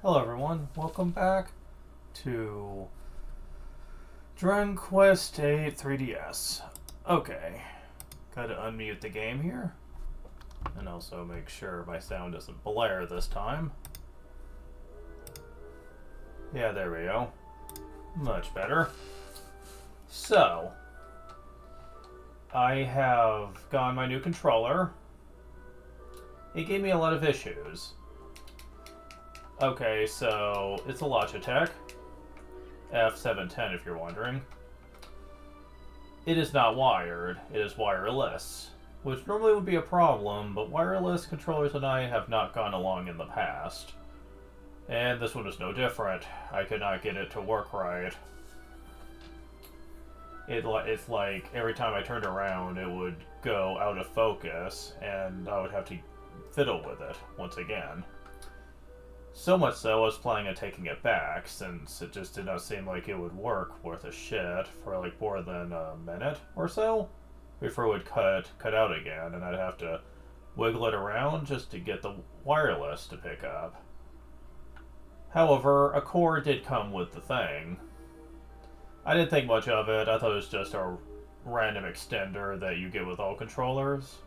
Hello everyone, welcome back to Dragon Quest 8 3DS. Okay, gotta unmute the game here, and also make sure my sound doesn't blare this time. Yeah, there we go. Much better. So, I have gotten my new controller. It gave me a lot of issues. Okay, so it's a Logitech F710 if you're wondering. It is not wired, it is wireless, which normally would be a problem, but wireless controllers and I have not gone along in the past. And this one is no different. I could not get it to work right. It's like every time I turned around, it would go out of focus, and I would have to fiddle with it once again. So much so, I was planning on taking it back, since it just did not seem like it would work worth a shit for like more than a minute or so before it would cut out again, and I'd have to wiggle it around just to get the wireless to pick up. However, a cord did come with the thing. I didn't think much of it. I thought it was just a random extender that you get with all controllers.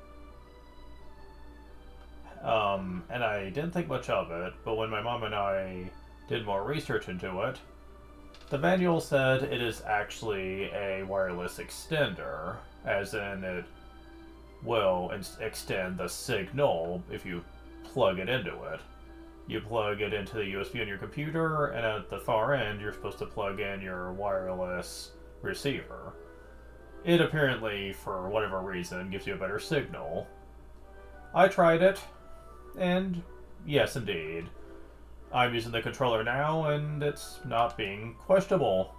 And I didn't think much of it, but when my mom and I did more research into it, the manual said it is actually a wireless extender, as in it will extend the signal if you plug it into it. You plug it into the USB on your computer, and at the far end, you're supposed to plug in your wireless receiver. It apparently, for whatever reason, gives you a better signal. I tried it, and yes, indeed. I'm using the controller now, and it's not being questionable.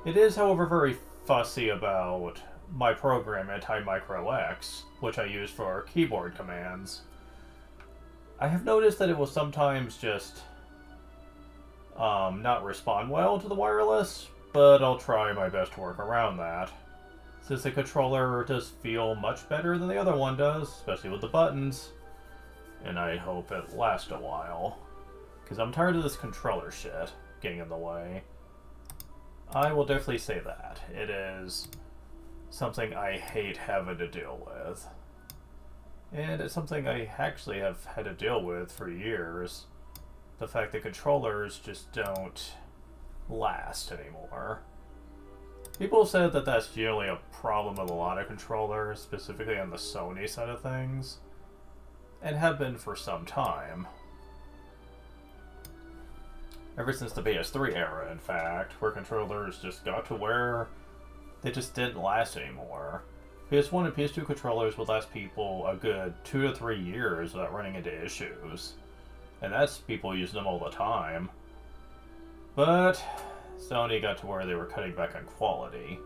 It is, however, very fussy about my program Anti-Micro-X, which I use for keyboard commands. I have noticed that it will sometimes just not respond well to the wireless, but I'll try my best to work around that. Since the controller does feel much better than the other one does, especially with the buttons, and I hope it lasts a while. Because I'm tired of this controller shit getting in the way. I will definitely say that. It is something I hate having to deal with. And it's something I actually have had to deal with for years. The fact that controllers just don't last anymore. People have said that that's generally a problem with a lot of controllers, specifically on the Sony side of things, and have been for some time. Ever since the PS3 era, in fact, where controllers just got to where they just didn't last anymore. PS1 and PS2 controllers would last people a good 2 to 3 years without running into issues. And that's people using them all the time. But Sony got to where they were cutting back on quality.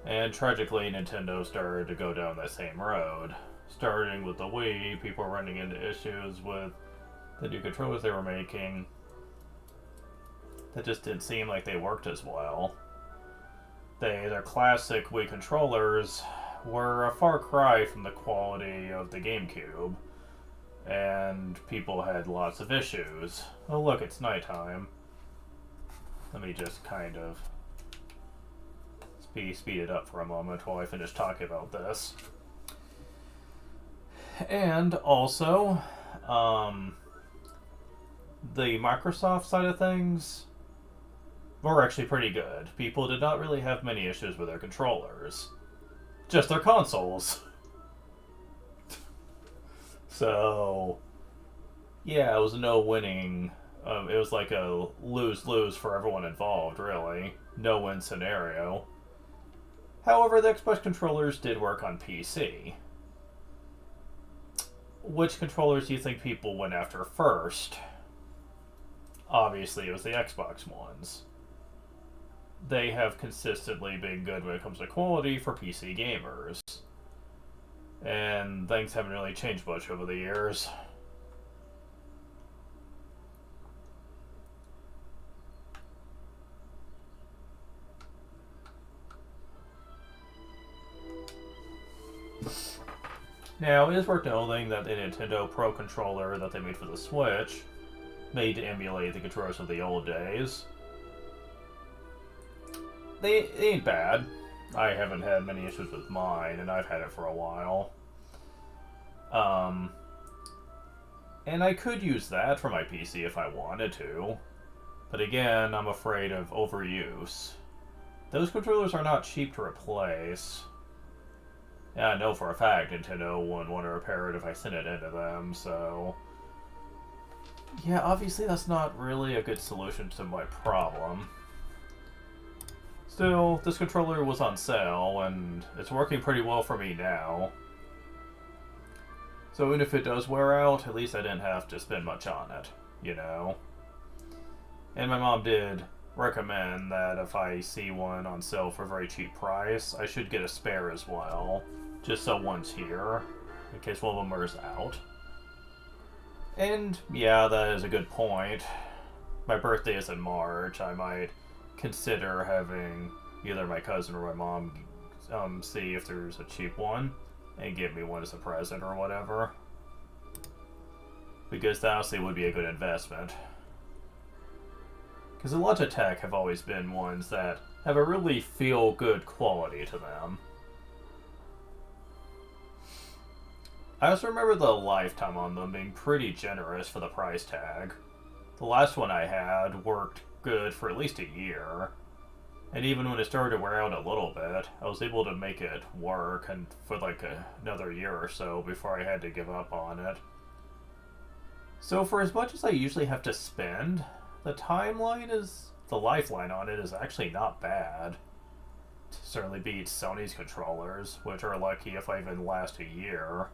And tragically, Nintendo started to go down that same road. Starting with the Wii, people were running into issues with the new controllers they were making that just didn't seem like they worked as well. Their classic Wii controllers were a far cry from the quality of the GameCube, and people had lots of issues. Oh look, it's nighttime. Let me just kind of speed it up for a moment while I finish talking about this. And also, the Microsoft side of things were actually pretty good. People did not really have many issues with their controllers. Just their consoles. So, yeah, it was no winning. It was like a lose-lose for everyone involved, really. No-win scenario. However, the Xbox controllers did work on PC. Which controllers do you think people went after first? Obviously, it was the Xbox ones. They have consistently been good when it comes to quality for PC gamers. And things haven't really changed much over the years. Now, it is worth noting that the Nintendo Pro controller that they made for the Switch made to emulate the controllers of the old days. They ain't bad. I haven't had many issues with mine, and I've had it for a while. And I could use that for my PC if I wanted to. But again, I'm afraid of overuse. Those controllers are not cheap to replace. Yeah, I know for a fact Nintendo wouldn't want to repair it if I sent it into them, so... Yeah, obviously that's not really a good solution to my problem. Still, this controller was on sale, and it's working pretty well for me now. So even if it does wear out, at least I didn't have to spend much on it, you know? And my mom did recommend that if I see one on sale for a very cheap price, I should get a spare as well, just so one's here, in case one of them wears out. And yeah, that is a good point. My birthday is in March. I might consider having either my cousin or my mom see if there's a cheap one and give me one as a present or whatever. Because that honestly would be a good investment. Because Logitech have always been ones that have a really feel-good quality to them. I also remember the lifetime on them being pretty generous for the price tag. The last one I had worked good for at least a year. And even when it started to wear out a little bit, I was able to make it work and for like another year or so before I had to give up on it. So for as much as I usually have to spend, the lifeline on it is actually not bad. It certainly beats Sony's controllers, which are lucky if I even last a year.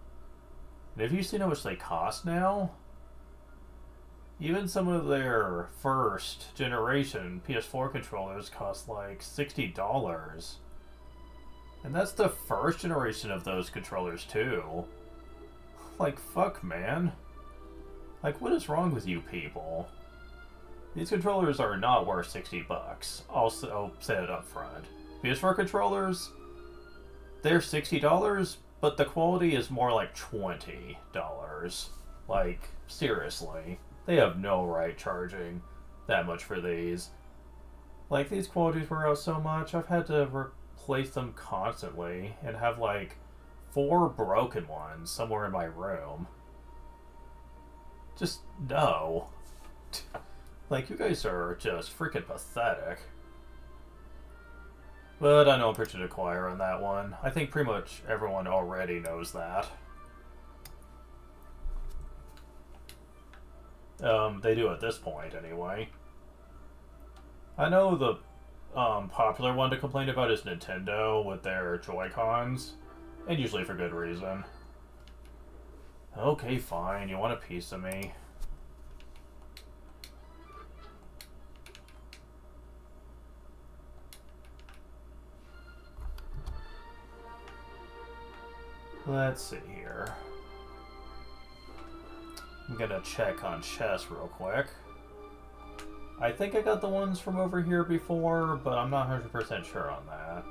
And have you seen how much they cost now? Even some of their first generation PS4 controllers cost like $60. And that's the first generation of those controllers too. Like, fuck, man. Like, what is wrong with you people? These controllers are not worth $60. I'll say it up front. PS4 controllers, they're $60, but the quality is more like $20. Like, seriously. They have no right charging that much for these. Like, these qualities wear out so much, I've had to replace them constantly and have like 4 broken ones somewhere in my room. Just no. Like, you guys are just freaking pathetic. But I know I'm preaching to the choir on that one. I think pretty much everyone already knows that. They do at this point, anyway. I know the popular one to complain about is Nintendo with their Joy-Cons, and usually for good reason. Okay, fine, you want a piece of me. Let's see here. I'm gonna check on chess real quick. I think I got the ones from over here before, but I'm not 100% sure on that.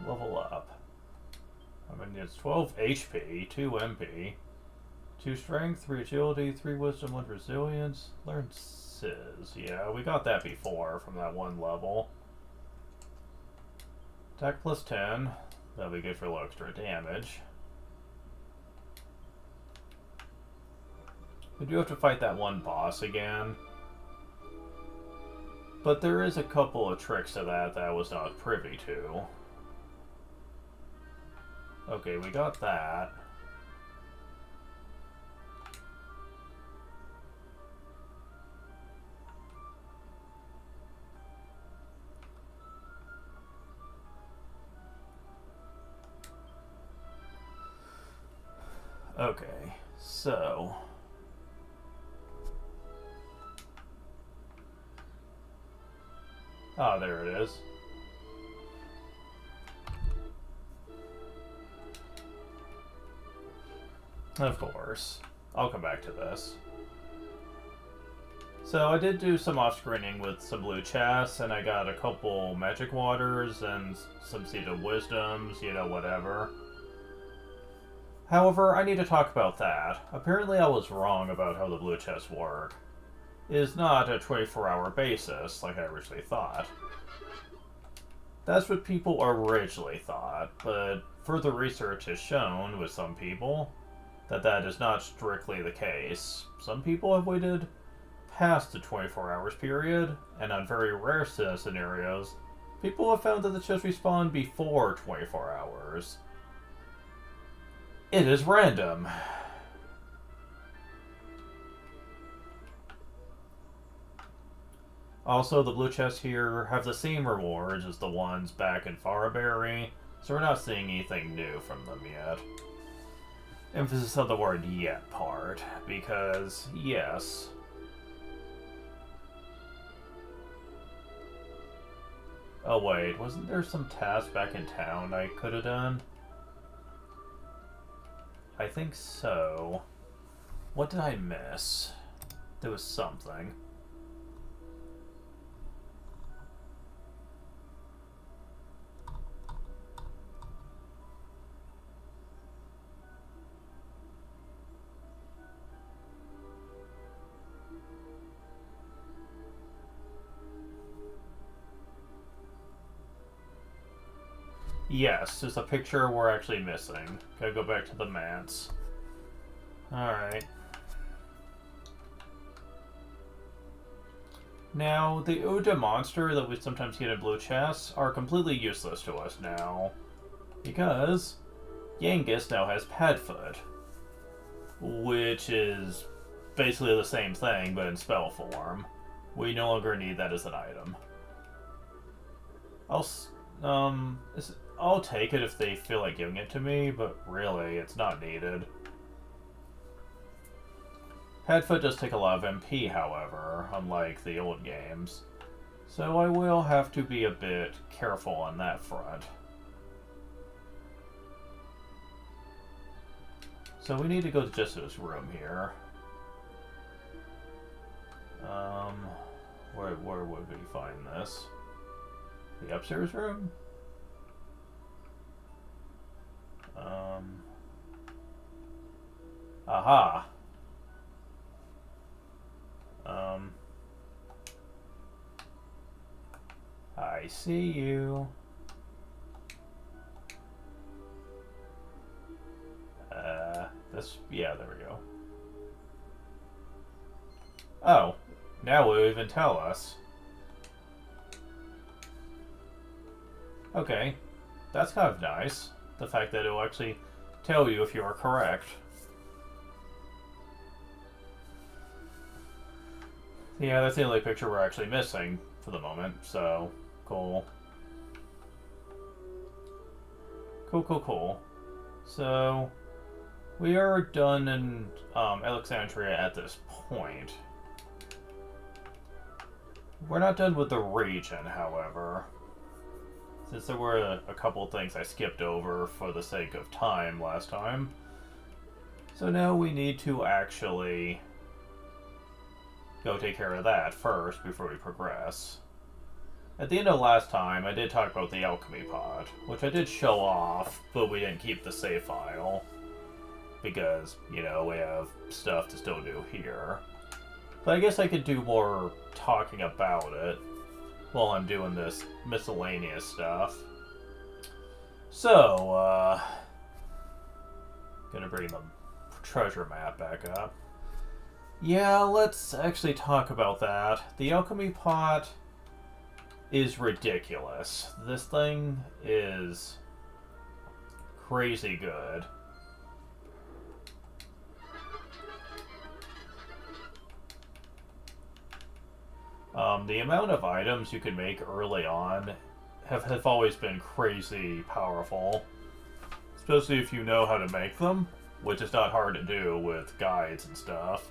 Level up. I mean, it's 12 HP, 2 MP, 2 strength, 3 agility, 3 wisdom, 1 resilience. Learn Sizz. Yeah, we got that before from that one level. Attack plus 10. That'll be good for a little extra damage. We do have to fight that one boss again. But there is a couple of tricks to that I was not privy to. Okay, we got that. Okay, so... Ah, there it is. Of course. I'll come back to this. So I did do some off-screening with some blue chests, and I got a couple magic waters and some seed of wisdoms, you know, whatever. However, I need to talk about that. Apparently I was wrong about how the blue chests work. It is not a 24-hour basis, like I originally thought. That's what people originally thought, but further research has shown, with some people, that that is not strictly the case. Some people have waited past the 24 hours period, and on very rare scenarios, people have found that the chests respawn before 24 hours. It is random. Also, the blue chests here have the same rewards as the ones back in Faraberry, so we're not seeing anything new from them yet. Emphasis on the word yet part, because, yes. Oh wait, wasn't there some task back in town I could have done? I think so. What did I miss? There was something. Yes, there's a picture we're actually missing. Gotta go back to the mats. Alright. Now, the Uda monster that we sometimes get in blue chests are completely useless to us now. Because Yangus now has Padfoot. Which is basically the same thing, but in spell form. We no longer need that as an item. I'll take it if they feel like giving it to me, but really, it's not needed. Padfoot does take a lot of MP, however, unlike the old games. So I will have to be a bit careful on that front. So we need to go to Jesso's room here. Where would we find this? The upstairs room? Aha. I see you. Yeah, there we go. Oh, now it will even tell us. Okay, that's kind of nice. The fact that it will actually tell you if you are correct. Yeah, that's the only picture we're actually missing for the moment, so cool. Cool. So, we are done in Alexandria at this point. We're not done with the region, however. Since there were a couple things I skipped over for the sake of time last time. So now we need to actually go take care of that first before we progress. At the end of last time, I did talk about the alchemy pod, which I did show off, but we didn't keep the save file. Because, you know, we have stuff to still do here. But I guess I could do more talking about it while I'm doing this miscellaneous stuff. So, gonna bring the treasure map back up. Yeah, let's actually talk about that. The alchemy pot is ridiculous. This thing is crazy good. The amount of items you can make early on have always been crazy powerful. Especially if you know how to make them, which is not hard to do with guides and stuff.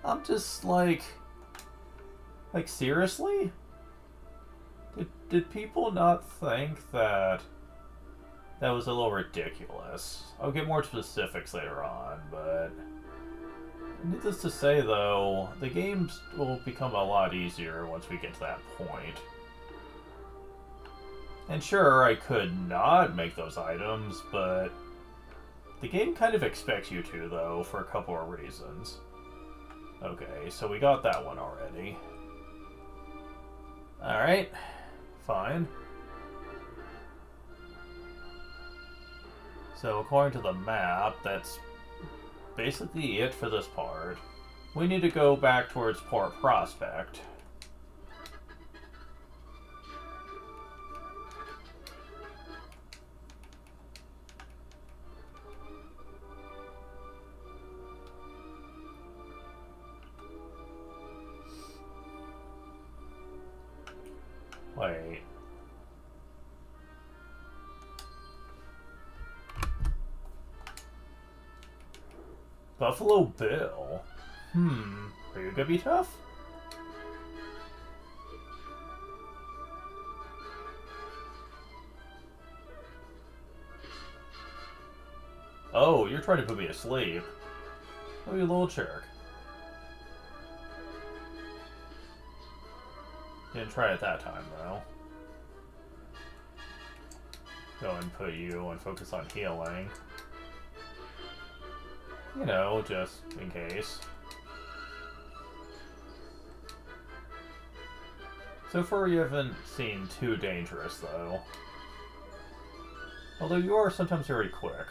I'm just like seriously? Did people not think that That was a little ridiculous. I'll get more specifics later on, but needless to say, though, the games will become a lot easier once we get to that point. And sure, I could not make those items, but the game kind of expects you to, though, for a couple of reasons. Okay, so we got that one already. Alright, fine. So according to the map, that's basically it for this part. We need to go back towards Port Prospect. Wait. Buffalo Bill? Are you gonna be tough? Oh, you're trying to put me asleep. Oh, you little jerk. Didn't try it that time, though. Go and put you and focus on healing. You know, just in case. So far you haven't seemed too dangerous, though. Although you are sometimes very quick.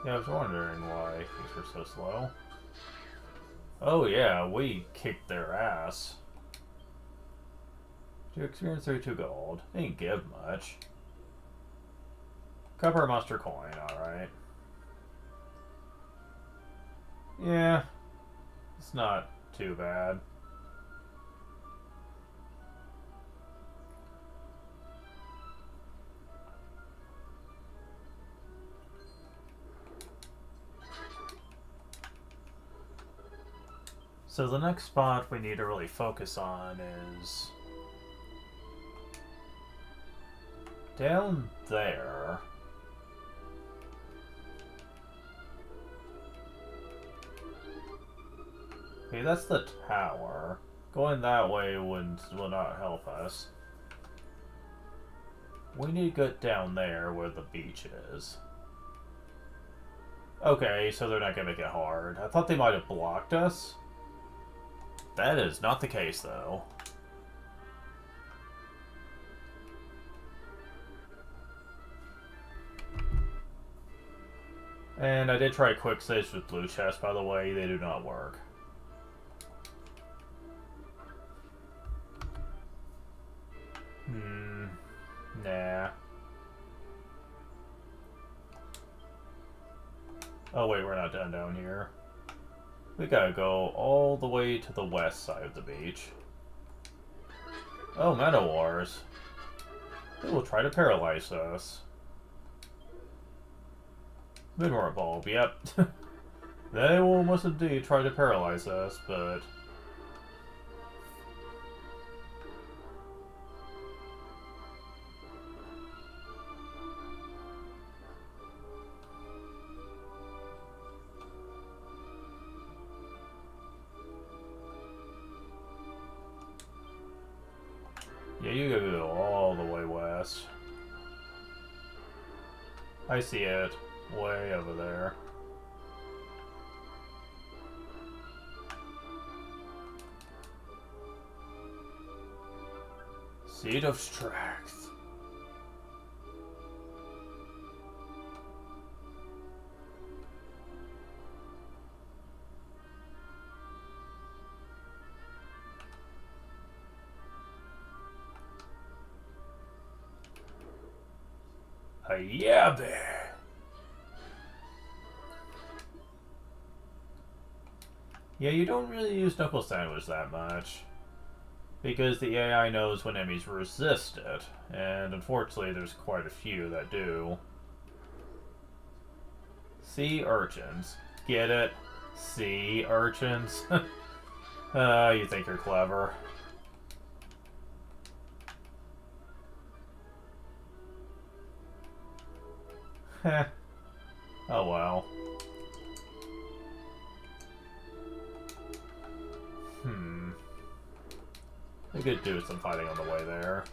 Yeah, I was wondering why things were so slow. Oh yeah, we kicked their ass. To experience 32 gold. They didn't give much. Copper Monster Coin, alright. Yeah, it's not too bad. So the next spot we need to really focus on is down there. Okay, that's the tower. Going that way will not help us. We need to get down there where the beach is. Okay, so they're not gonna make it hard. I thought they might have blocked us. That is not the case, though. And I did try quick saves with blue chest, by the way. They do not work. Nah. Oh wait, we're not done down here. We gotta go all the way to the west side of the beach. Oh, Manowars. They will try to paralyze us. Midwar Bulb, yep. They will most indeed try to paralyze us, but... yeah, you gotta go all the way west. I see it. Way over there. Seed of Strength. Yeah, bear. Yeah, you don't really use Knuckle Sandwich that much. Because the AI knows when enemies resist it. And unfortunately, there's quite a few that do. Sea urchins. Get it? Sea urchins? You think you're clever. Heh. Oh well. We could do some fighting on the way there.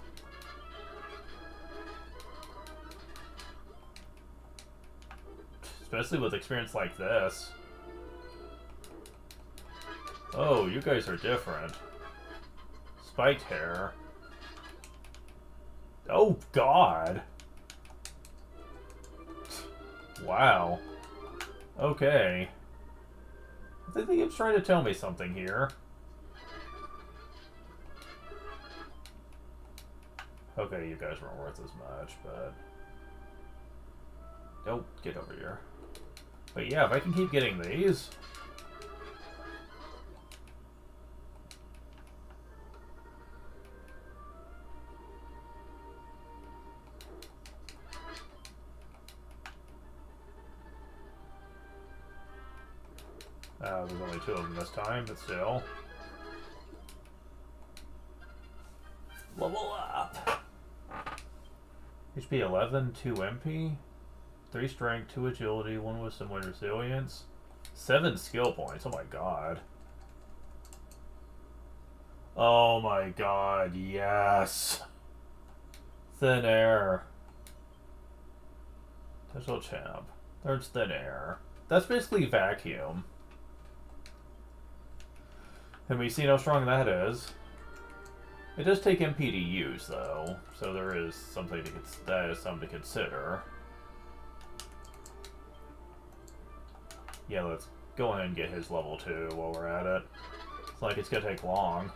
Especially with experience like this. Oh, you guys are different. Spiked hair. Oh, God! Wow. Okay. I think the game's trying to tell me something here. Okay, you guys weren't worth as much, but... Don't get over here. But yeah, if I can keep getting these... there's only 2 of them this time, but still. Level up! HP 11, 2 MP, 3 strength, 2 agility, 1 wisdom, 1 resilience, 7 skill points. Oh my god. Oh my god, yes! Thin air. Digital champ. There's thin air. That's basically vacuum. And we see how strong that is. It does take MP to use, though, so there is something that is something to consider. Yeah, let's go ahead and get his level 2 while we're at it. It's like it's gonna take long.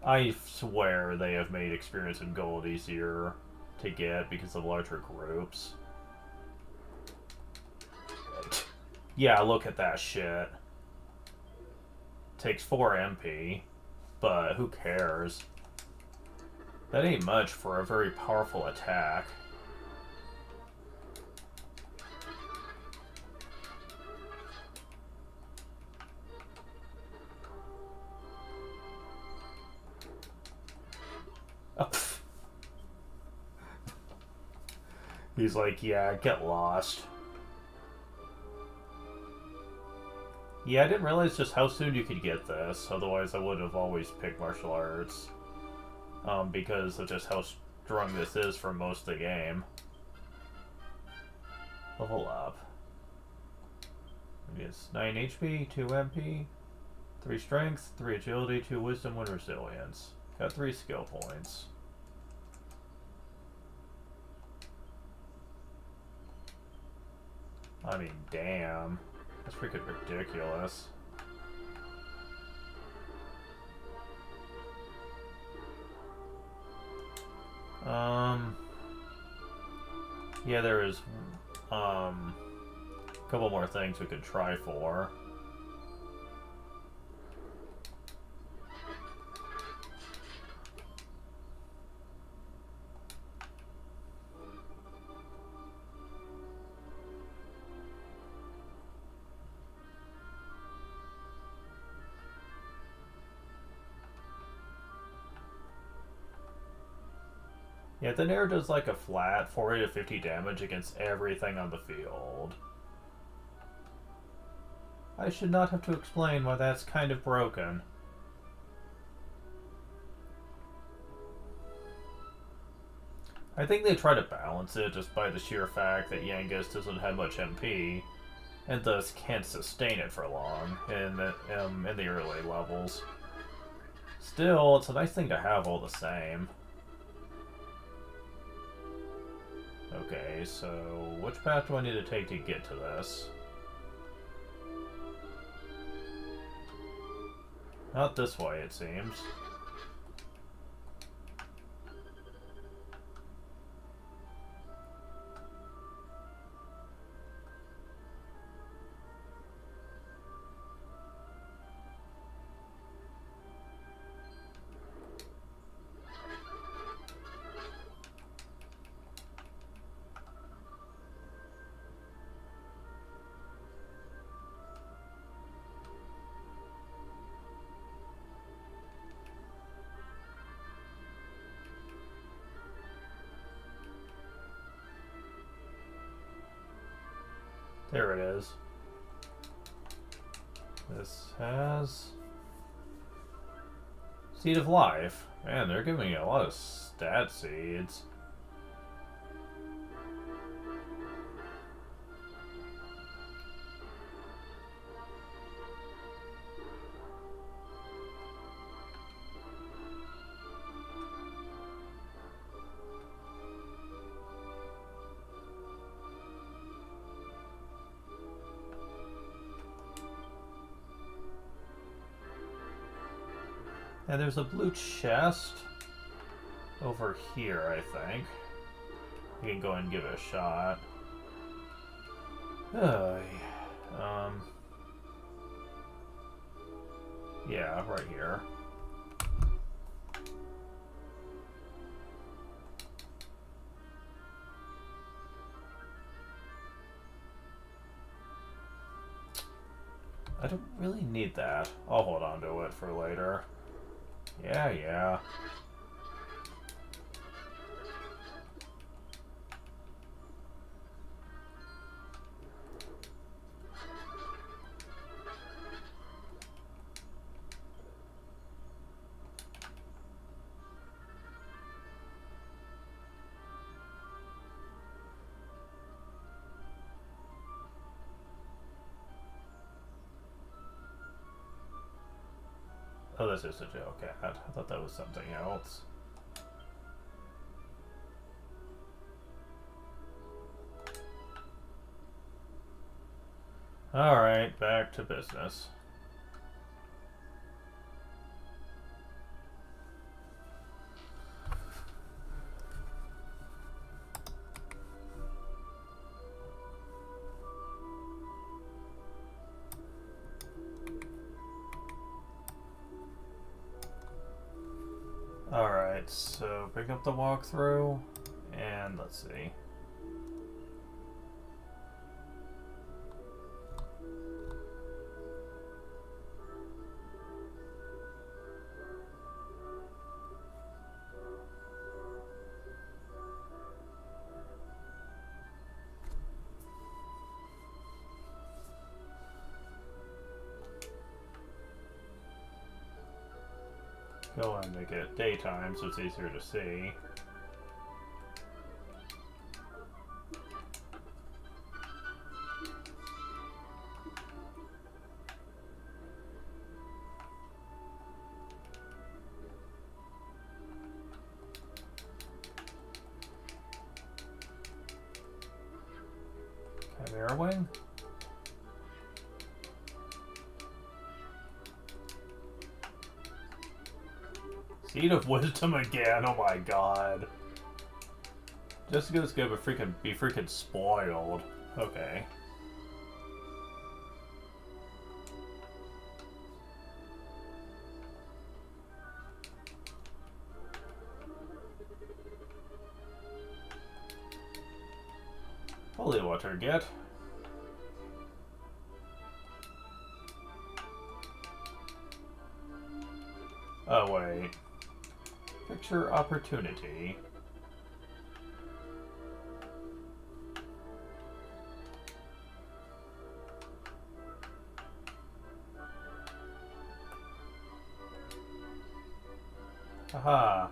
I swear they have made experience in gold easier to get because of larger groups. Yeah, look at that shit. Takes 4 MP, but who cares? That ain't much for a very powerful attack. Oh, he's like, yeah, get lost. Yeah, I didn't realize just how soon you could get this, otherwise I would have always picked martial arts. Because of just how strong this is for most of the game. Level up. It's 9 HP, 2 MP, 3 strength, 3 agility, 2 wisdom, 1 resilience. Got 3 skill points. I mean, damn. That's freaking ridiculous. Yeah, there is, a couple more things we could try for. Yeah, the Nair does like a flat 40 to 50 damage against everything on the field. I should not have to explain why that's kind of broken. I think they try to balance it just by the sheer fact that Yangus doesn't have much MP, and thus can't sustain it for long in the early levels. Still, it's a nice thing to have all the same. Okay, so which path do I need to take to get to this? Not this way, it seems. There it is. This has Seed of Life. Man, they're giving me a lot of stat seeds. And there's a blue chest over here, I think. You can go and give it a shot. Yeah, right here. I don't really need that. I'll hold on to it for later. Yeah. Oh, that's just a joke cat. I thought that was something else. Alright, back to business. Alright, so pick up the walkthrough, and let's see. Go and make it daytime so it's easier to see. Chimera Wing? Seed of Wisdom again, oh my god. Jessica's gonna be freaking spoiled. Okay. Holy water, get. Oh wait. Picture opportunity. Aha.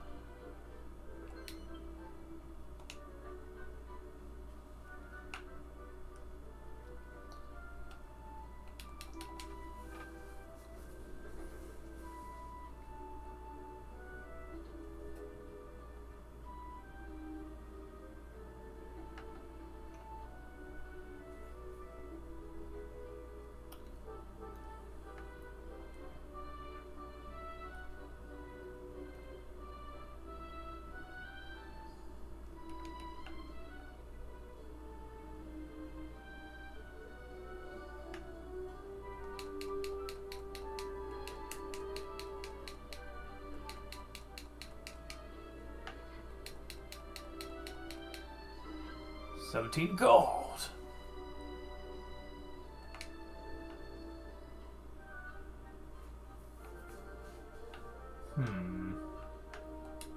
$17 gold.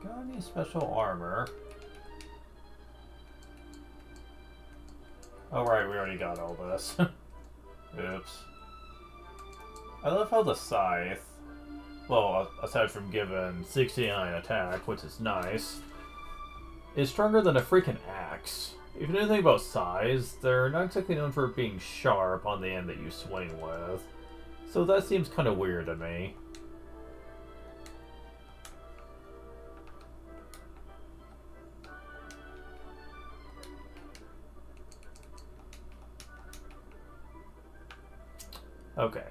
Got any special armor? Oh right, we already got all this. Oops. I love how the scythe, well, aside from giving 69 attack, which is nice, is stronger than a freaking axe. If you know anything about scythes, they're not exactly known for being sharp on the end that you swing with. So that seems kind of weird to me. Okay.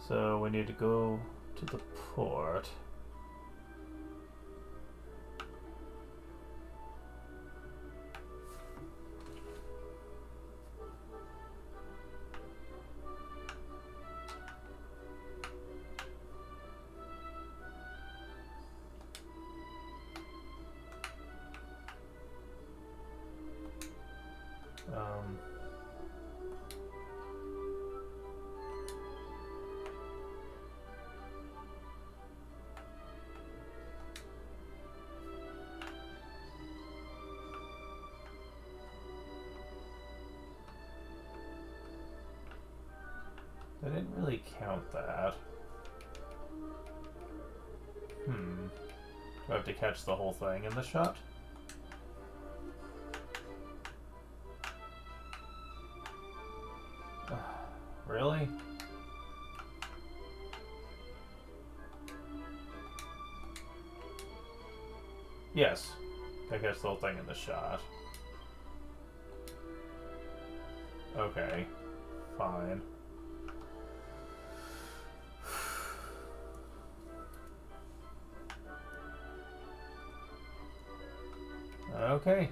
So we need to go to the port. I didn't really count that. Do I have to catch the whole thing in the shot? Really? Yes. I catch the whole thing in the shot. Okay. Fine. Okay.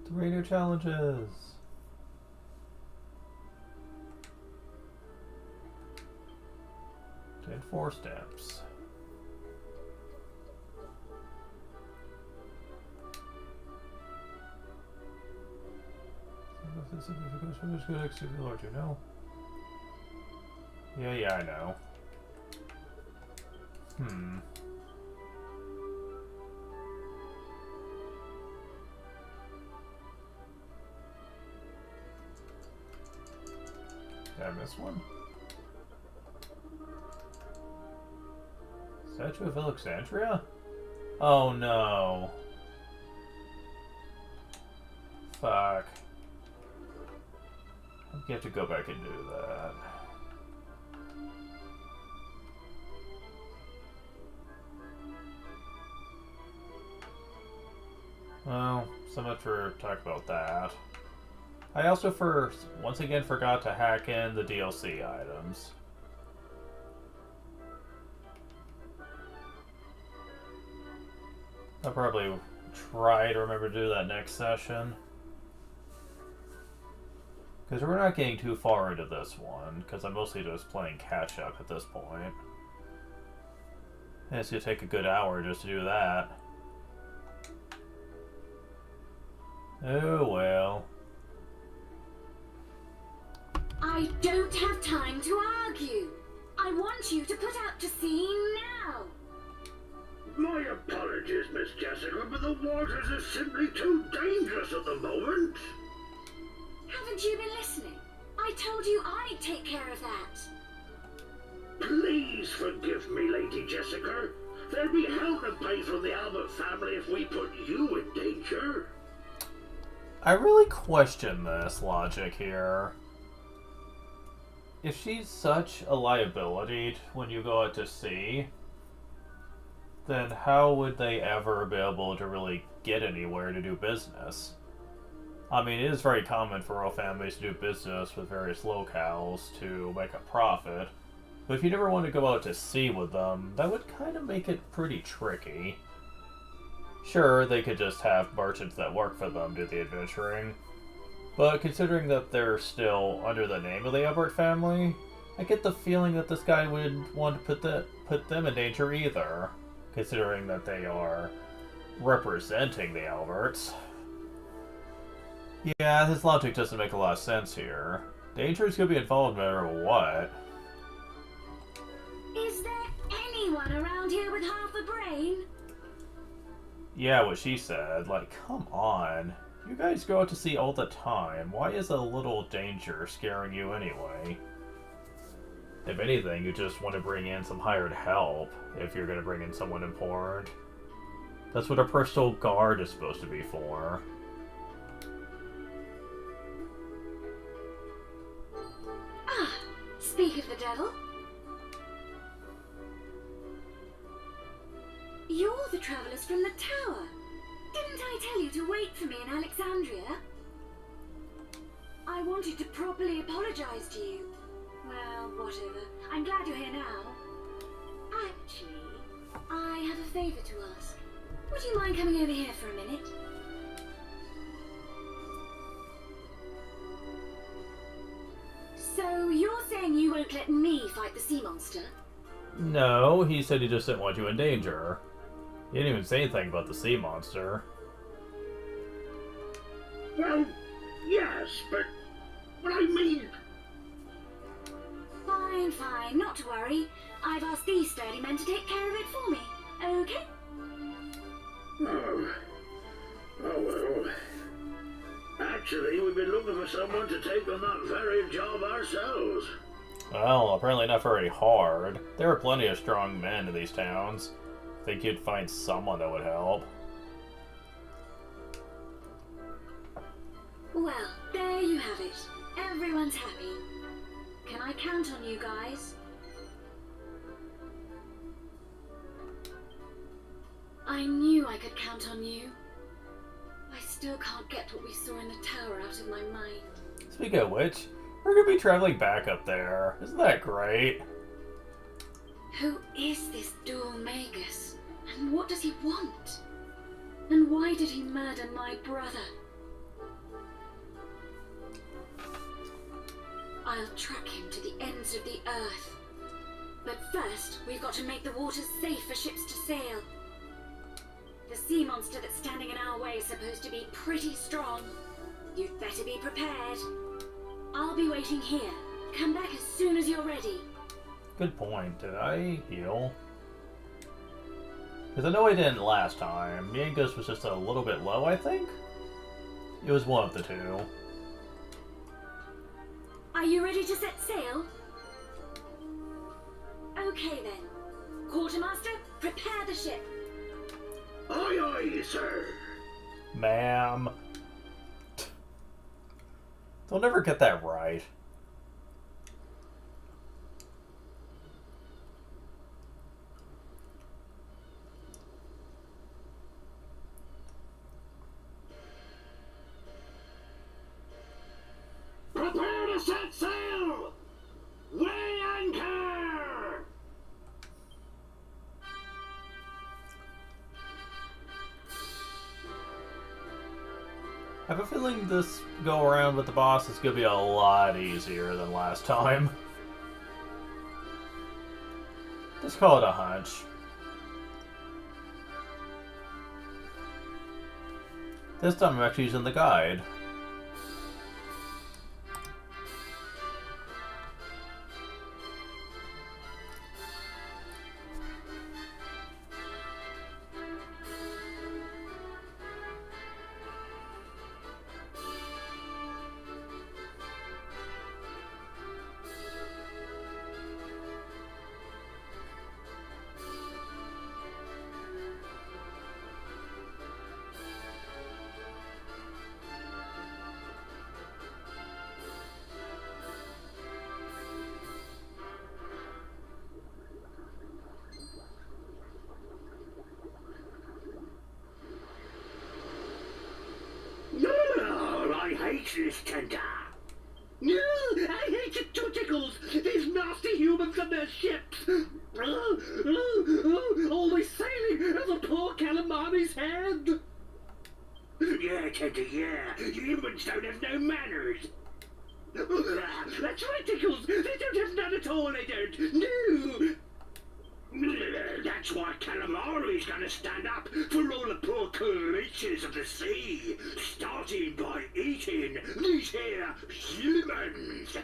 Three new challenges. Did 4 steps. Lord, you know? Yeah, I know. Did I miss one? Statue of Alexandria? Oh no. Fuck. You have to go back and do that. Well, so much for talk about that. I also once again forgot to hack in the DLC items. I'll probably try to remember to do that next session. Because we're not getting too far into this one, because I'm mostly just playing catch up at this point. And it's going to take a good hour just to do that. Oh well. I don't have time to argue. I want you to put out to sea now. My apologies, Miss Jessica, but the waters are simply too dangerous at the moment. Haven't you been listening? I told you I'd take care of that. Please forgive me, Lady Jessica. There'll be hell to pay from the Albert family if we put you in danger. I really question this logic here. If she's such a liability when you go out to sea, then how would they ever be able to really get anywhere to do business? I mean, it is very common for royal families to do business with various locales to make a profit, but if you never want to go out to sea with them, that would kind of make it pretty tricky. Sure, they could just have merchants that work for them do the adventuring, but considering that they're still under the name of the Albert family, I get the feeling that this guy would want to put them in danger either, considering that they are representing the Alberts. Yeah, his logic doesn't make a lot of sense here. Danger is going to be involved no matter what. Is there anyone around here with half a brain? Yeah, what she said. Like, come on. You guys go out to sea all the time. Why is a little danger scaring you anyway? If anything, you just want to bring in some hired help if you're going to bring in someone important. That's what a personal guard is supposed to be for. Ah, speak of the devil. You're the travellers from the tower. Didn't I tell you to wait for me in Alexandria? I wanted to properly apologise to you. Well, whatever. I'm glad you're here now. Actually, I have a favour to ask. Would you mind coming over here for a minute? So, you're saying you won't let me fight the sea monster? No, he said he just didn't want you in danger. He didn't even say anything about the sea monster. Well, yes, but I mean... Fine, fine, not to worry. I've asked these sturdy men to take care of it for me. Okay? Oh well. Actually, we've been looking for someone to take on that very job ourselves. Well, apparently not very hard. There are plenty of strong men in these towns. Think you'd find someone that would help. Well, there you have it. Everyone's happy. Can I count on you guys? I knew I could count on you. I still can't get what we saw in the tower out of my mind. Speaking of which, we're gonna be traveling back up there. Isn't that great? Who is this Dual Magus? And what does he want? And why did he murder my brother? I'll track him to the ends of the earth. But first, we've got to make the waters safe for ships to sail. The sea monster that's standing in our way is supposed to be pretty strong. You'd better be prepared. I'll be waiting here. Come back as soon as you're ready. Good point. Did I heal? Because I know I didn't last time. Me and Ghost was just a little bit low, I think? It was one of the two. Are you ready to set sail? Okay then. Quartermaster, prepare the ship. Aye, aye, sir. Ma'am. They'll never get that right. Prepare to set sail! Weigh anchor! I have a feeling this go around with the boss is going to be a lot easier than last time. Just call it a hunch. This time I'm actually using the guide. I hate this tender. No, I hate the tooticles. These nasty humans and their ships. Always sailing as a poor calamari's head. Yeah, Tender, yeah. Humans don't have no manners. That's ridiculous. They don't have none at all, they don't. No. That's why Calamari's gonna stand up for all the poor creatures of the sea, starting by eating these here humans.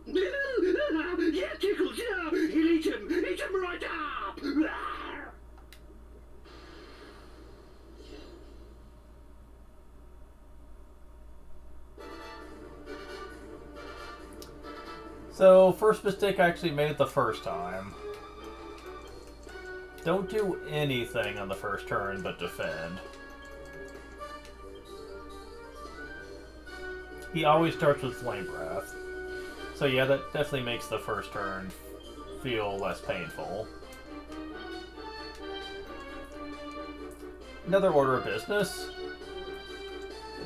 Yeah, Tickles, yeah, he'll eat him right up. So, first mistake I actually made the first time. Don't do anything on the first turn but defend. He always starts with Flame Breath. So yeah, that definitely makes the first turn feel less painful. Another order of business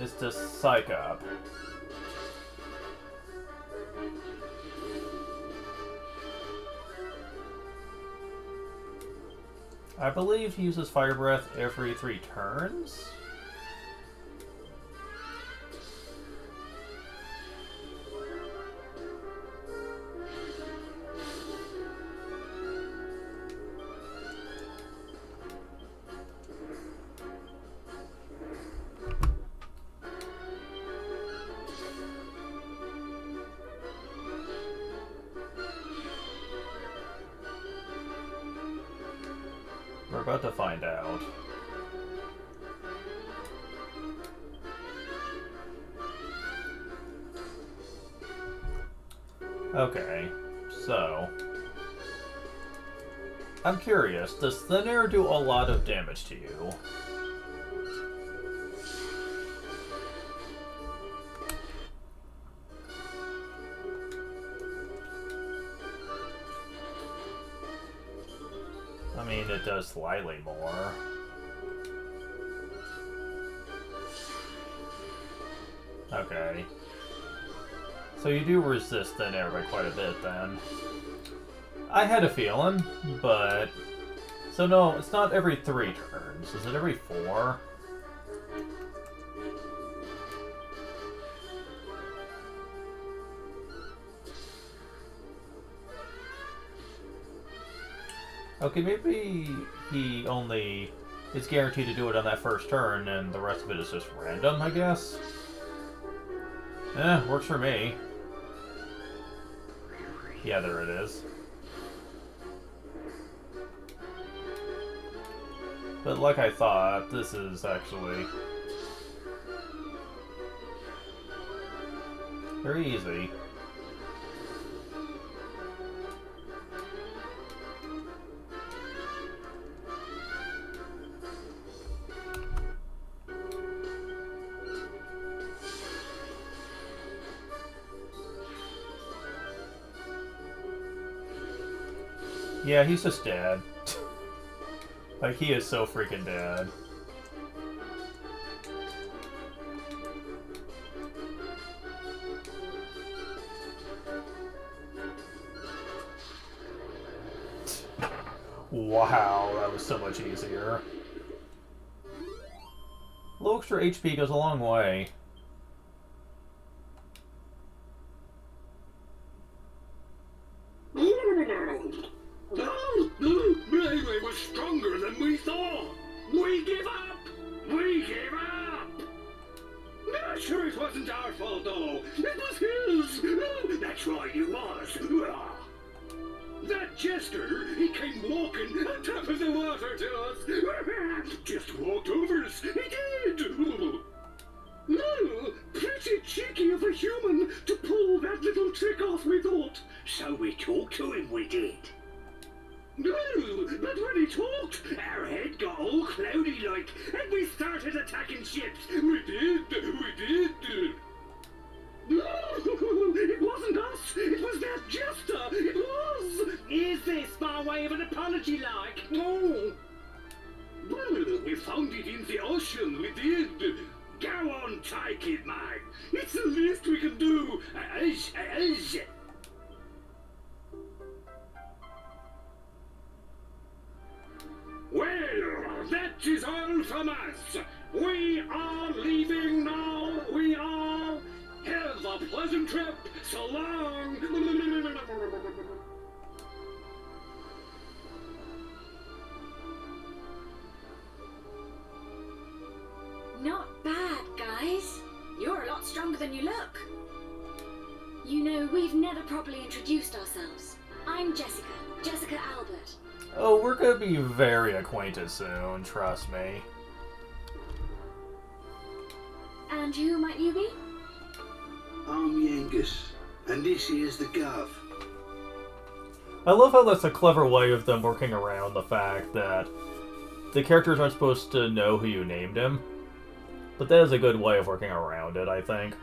is to Psych Up. I believe he uses Fire Breath every 3 turns? We're about to find out. Okay, so... I'm curious, does Thin Air do a lot of damage to you? I mean, it does slightly more. Okay. So you do resist Thin Air by quite a bit, then. I had a feeling, but... So no, it's not every 3 turns. Is it every 4? Okay, maybe he only is guaranteed to do it on that first turn, and the rest of it is just random, I guess? Works for me. Yeah, there it is. But like I thought, this is actually very easy. Yeah, he's just dead. Like, he is so freaking dead. Wow, that was so much easier. A little extra HP goes a long way. Brayway was stronger than we thought. We give up. We give up. Sure, it wasn't our fault, though. It was his. That's right, it was. That jester, he came walking on top of the water to us. Just walked over us. He did. Pretty cheeky of a human to pull that little trick off, we thought. So we talked to him, we did. No, but when he talked, our head got all cloudy-like, and we started attacking ships. We did. No, it wasn't us. It was that jester. It was. Is this by way of an apology, like? No. Well, we found it in the ocean. We did. Go on, take it, man. It's the least we can do. Well, that is all from us. We are leaving now. We are. Have a pleasant trip. So long. Not bad, guys. You're a lot stronger than you look. You know, we've never properly introduced ourselves. I'm Jessica. Jessica Albert. Oh, we're gonna be very acquainted soon, trust me. And who might you be? I'm Yangus, and this here's the Gov. I love how that's a clever way of them working around the fact that the characters aren't supposed to know who you named him. But that is a good way of working around it, I think.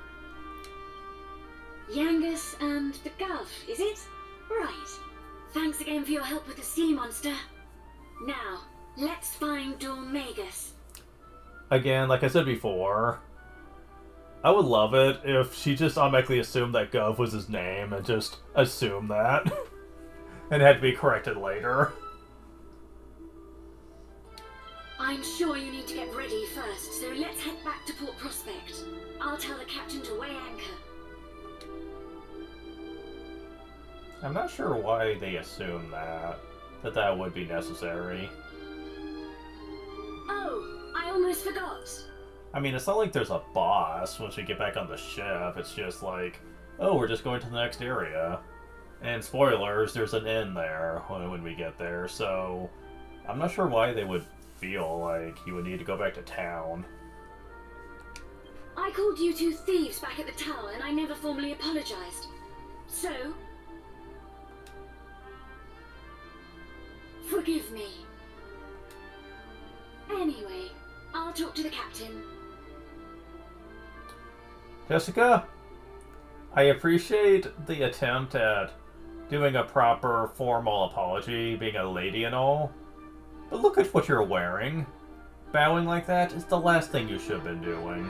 Yangus and the Gov, is it? Right. Thanks again for your help with the sea monster. Now, let's find Dormagus. Again, like I said before, I would love it if she just automatically assumed that Gov was his name and just assumed that. And had to be corrected later. I'm sure you need to get ready first, so let's head back to Port Prospect. I'll tell the captain to weigh anchor. I'm not sure why they assume that would be necessary. Oh, I almost forgot. I mean, it's not like there's a boss once we get back on the ship. It's just like, oh, we're just going to the next area. And spoilers, there's an inn there when we get there, so I'm not sure why they would feel like you would need to go back to town. I called you two thieves back at the tower and I never formally apologized. So, forgive me. Anyway, I'll talk to the captain. Jessica, I appreciate the attempt at doing a proper formal apology, being a lady and all, but look at what you're wearing. Bowing like that is the last thing you should have been doing.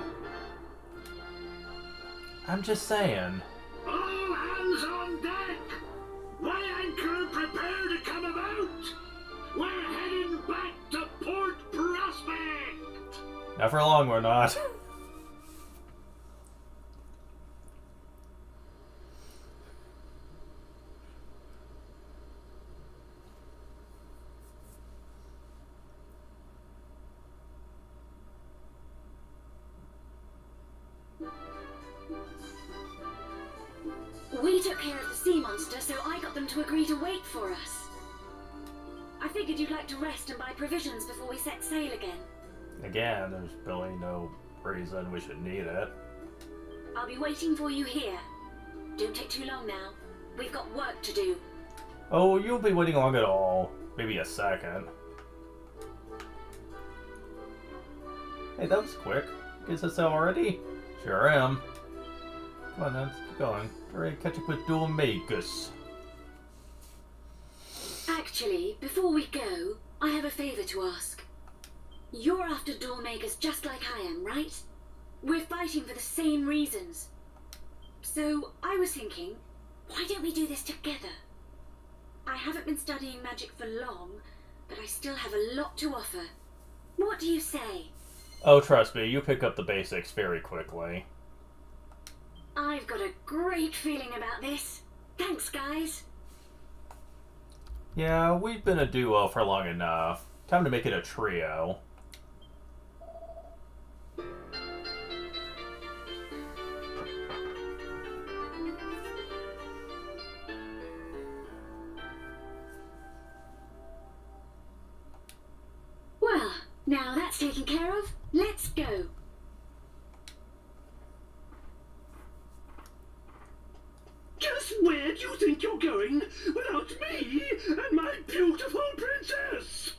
I'm just saying. All hands on deck! Weigh anchor, prepare to come about! We're heading back to Port Prospect! Not for long, we're not. We took care of the sea monster, so I got them to agree to wait for us. I figured you'd like to rest and buy provisions before we set sail again. Again, there's really no reason we should need it. I'll be waiting for you here. Don't take too long now. We've got work to do. Oh, you'll be waiting long at all. Maybe a second. Hey, that was quick. Is this already? Sure am. Come on then, let's keep going. Ready to catch up with Dormagus. Actually, before we go, I have a favor to ask. You're after Dormagus just like I am, right? We're fighting for the same reasons. So, I was thinking, why don't we do this together? I haven't been studying magic for long, but I still have a lot to offer. What do you say? Oh, trust me, you pick up the basics very quickly. I've got a great feeling about this. Thanks, guys. Yeah, we've been a duo for long enough. Time to make it a trio. Well, now that's taken care of. Let's go. Just where do you think you're going without me and my beautiful princess?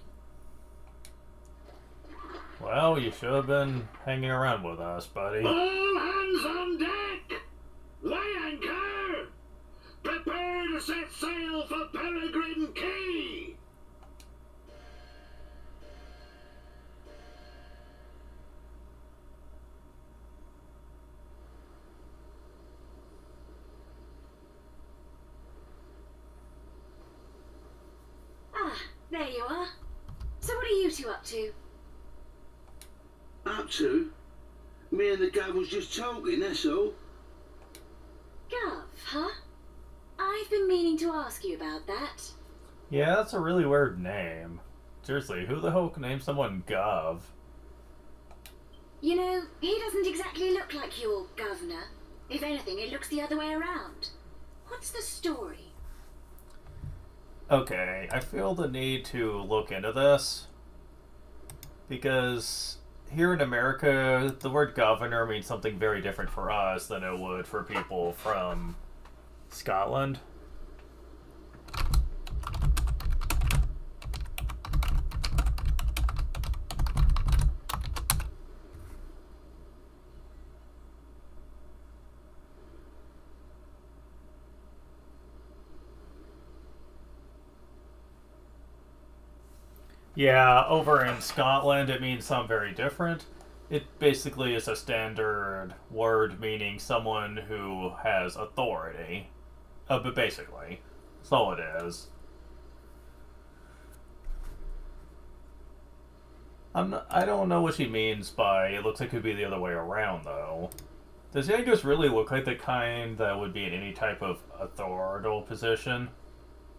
Well, you should have been hanging around with us, buddy. All hands on deck! Weigh anchor! Prepare to set sail for Peregrine Key! Ah, there you are. So what are you two up to? Up to? Me and the Gov was just talking, that's all. Gov, huh? I've been meaning to ask you about that. Yeah, that's a really weird name. Seriously, who the hell can name someone Gov? You know, he doesn't exactly look like your governor. If anything, it looks the other way around. What's the story? Okay, I feel the need to look into this. Because here in America, the word governor means something very different for us than it would for people from Scotland. Yeah, over in Scotland it means something very different. It basically is a standard word meaning someone who has authority. But basically, that's all it is. I don't know what she means by it looks like it could be the other way around, though. Does Yangus really look like the kind that would be in any type of authorial position?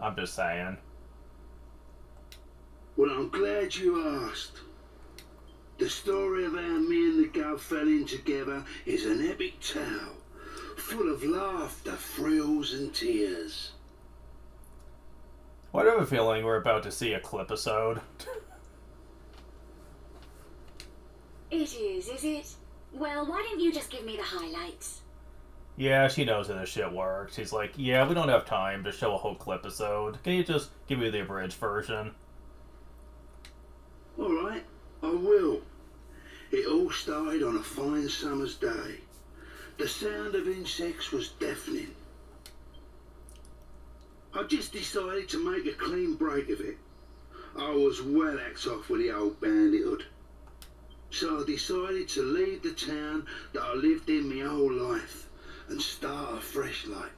I'm just saying. Well, I'm glad you asked. The story of how me and the Gov fell in together is an epic tale, full of laughter, thrills and tears. Why do I have a feeling we're about to see a clip-episode? It is it? Well, why don't you just give me the highlights? Yeah, she knows how this shit works. She's like, yeah, we don't have time to show a whole clip-episode. Can you just give me the abridged version? Alright, I will. It all started on a fine summer's day. The sound of insects was deafening. I just decided to make a clean break of it. I was well axed off with the old bandithood. So I decided to leave the town that I lived in my whole life and start a fresh life.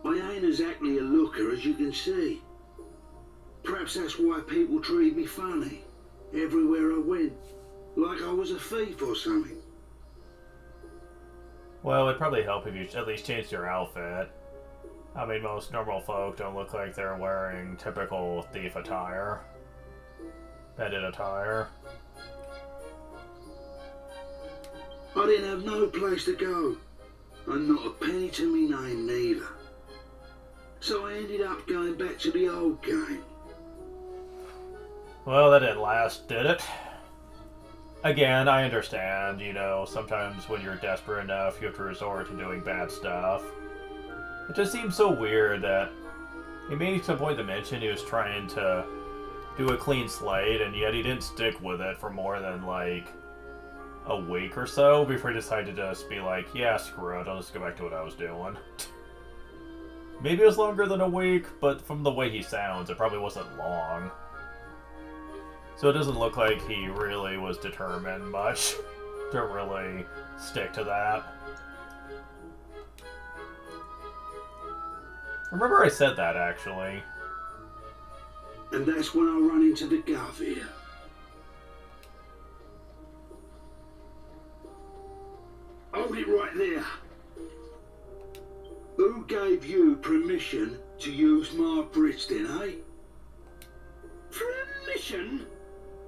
I ain't exactly a looker, as you can see. Perhaps that's why people treat me funny everywhere I went, like I was a thief or something. Well, it'd probably help if you at least changed your outfit. I mean, most normal folk don't look like they're wearing typical thief attire. Bandit attire. I didn't have no place to go, and not a penny to me name neither. So I ended up going back to the old game. Well, that didn't last, did it? Again, I understand, you know, sometimes when you're desperate enough, you have to resort to doing bad stuff. It just seems so weird that he made some point to mention he was trying to do a clean slate, and yet he didn't stick with it for more than, like, a week or so before he decided to just be like, yeah, screw it, I'll just go back to what I was doing. Maybe it was longer than a week, but from the way he sounds, it probably wasn't long. So it doesn't look like he really was determined much to really stick to that. Remember I said that, actually. And that's when I run into the Gov here. Hold it right there. Who gave you permission to use my bridge then, eh? Permission?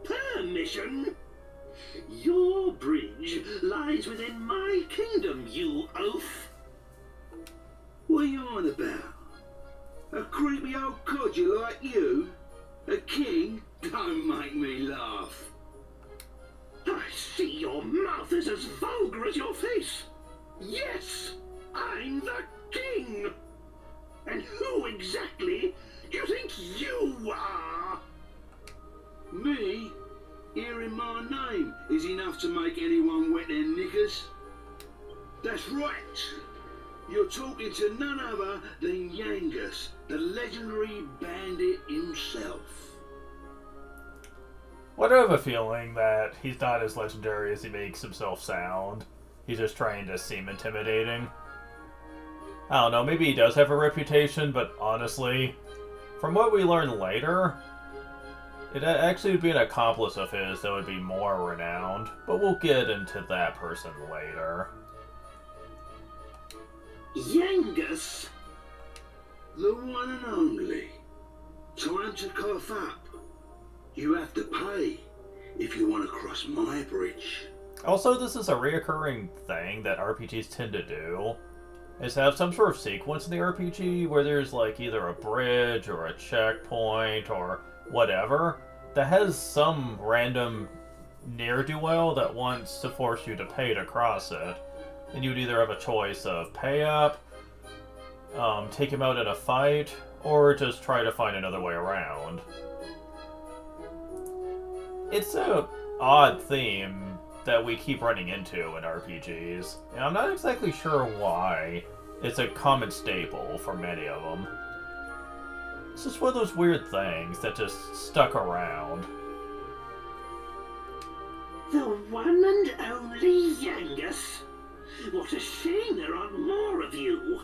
Permission? Your bridge lies within my kingdom, you oaf. What are you on about? A creepy old codger like you? A king? Don't make me laugh. I see your mouth is as vulgar as your face. Yes, I'm the king. And who exactly do you think you are? Me? Hearing my name is enough to make anyone wet their knickers. That's right. You're talking to none other than Yangus, the legendary bandit himself. Well, I do have a feeling that he's not as legendary as he makes himself sound. He's just trying to seem intimidating. I don't know, maybe he does have a reputation, but honestly, from what we learn later, it actually would be an accomplice of his that would be more renowned, but we'll get into that person later. Yangus? The one and only. Time to cough up. You have to pay if you want to cross my bridge. Also, this is a reoccurring thing that RPGs tend to do, is have some sort of sequence in the RPG where there's like either a bridge or a checkpoint or whatever that has some random ne'er-do-well that wants to force you to pay to cross it. And you'd either have a choice of pay up, take him out in a fight, or just try to find another way around. It's a odd theme that we keep running into in RPGs, and I'm not exactly sure why. It's a common staple for many of them. It's just one of those weird things that just stuck around. The one and only Yangus. What a shame there aren't more of you.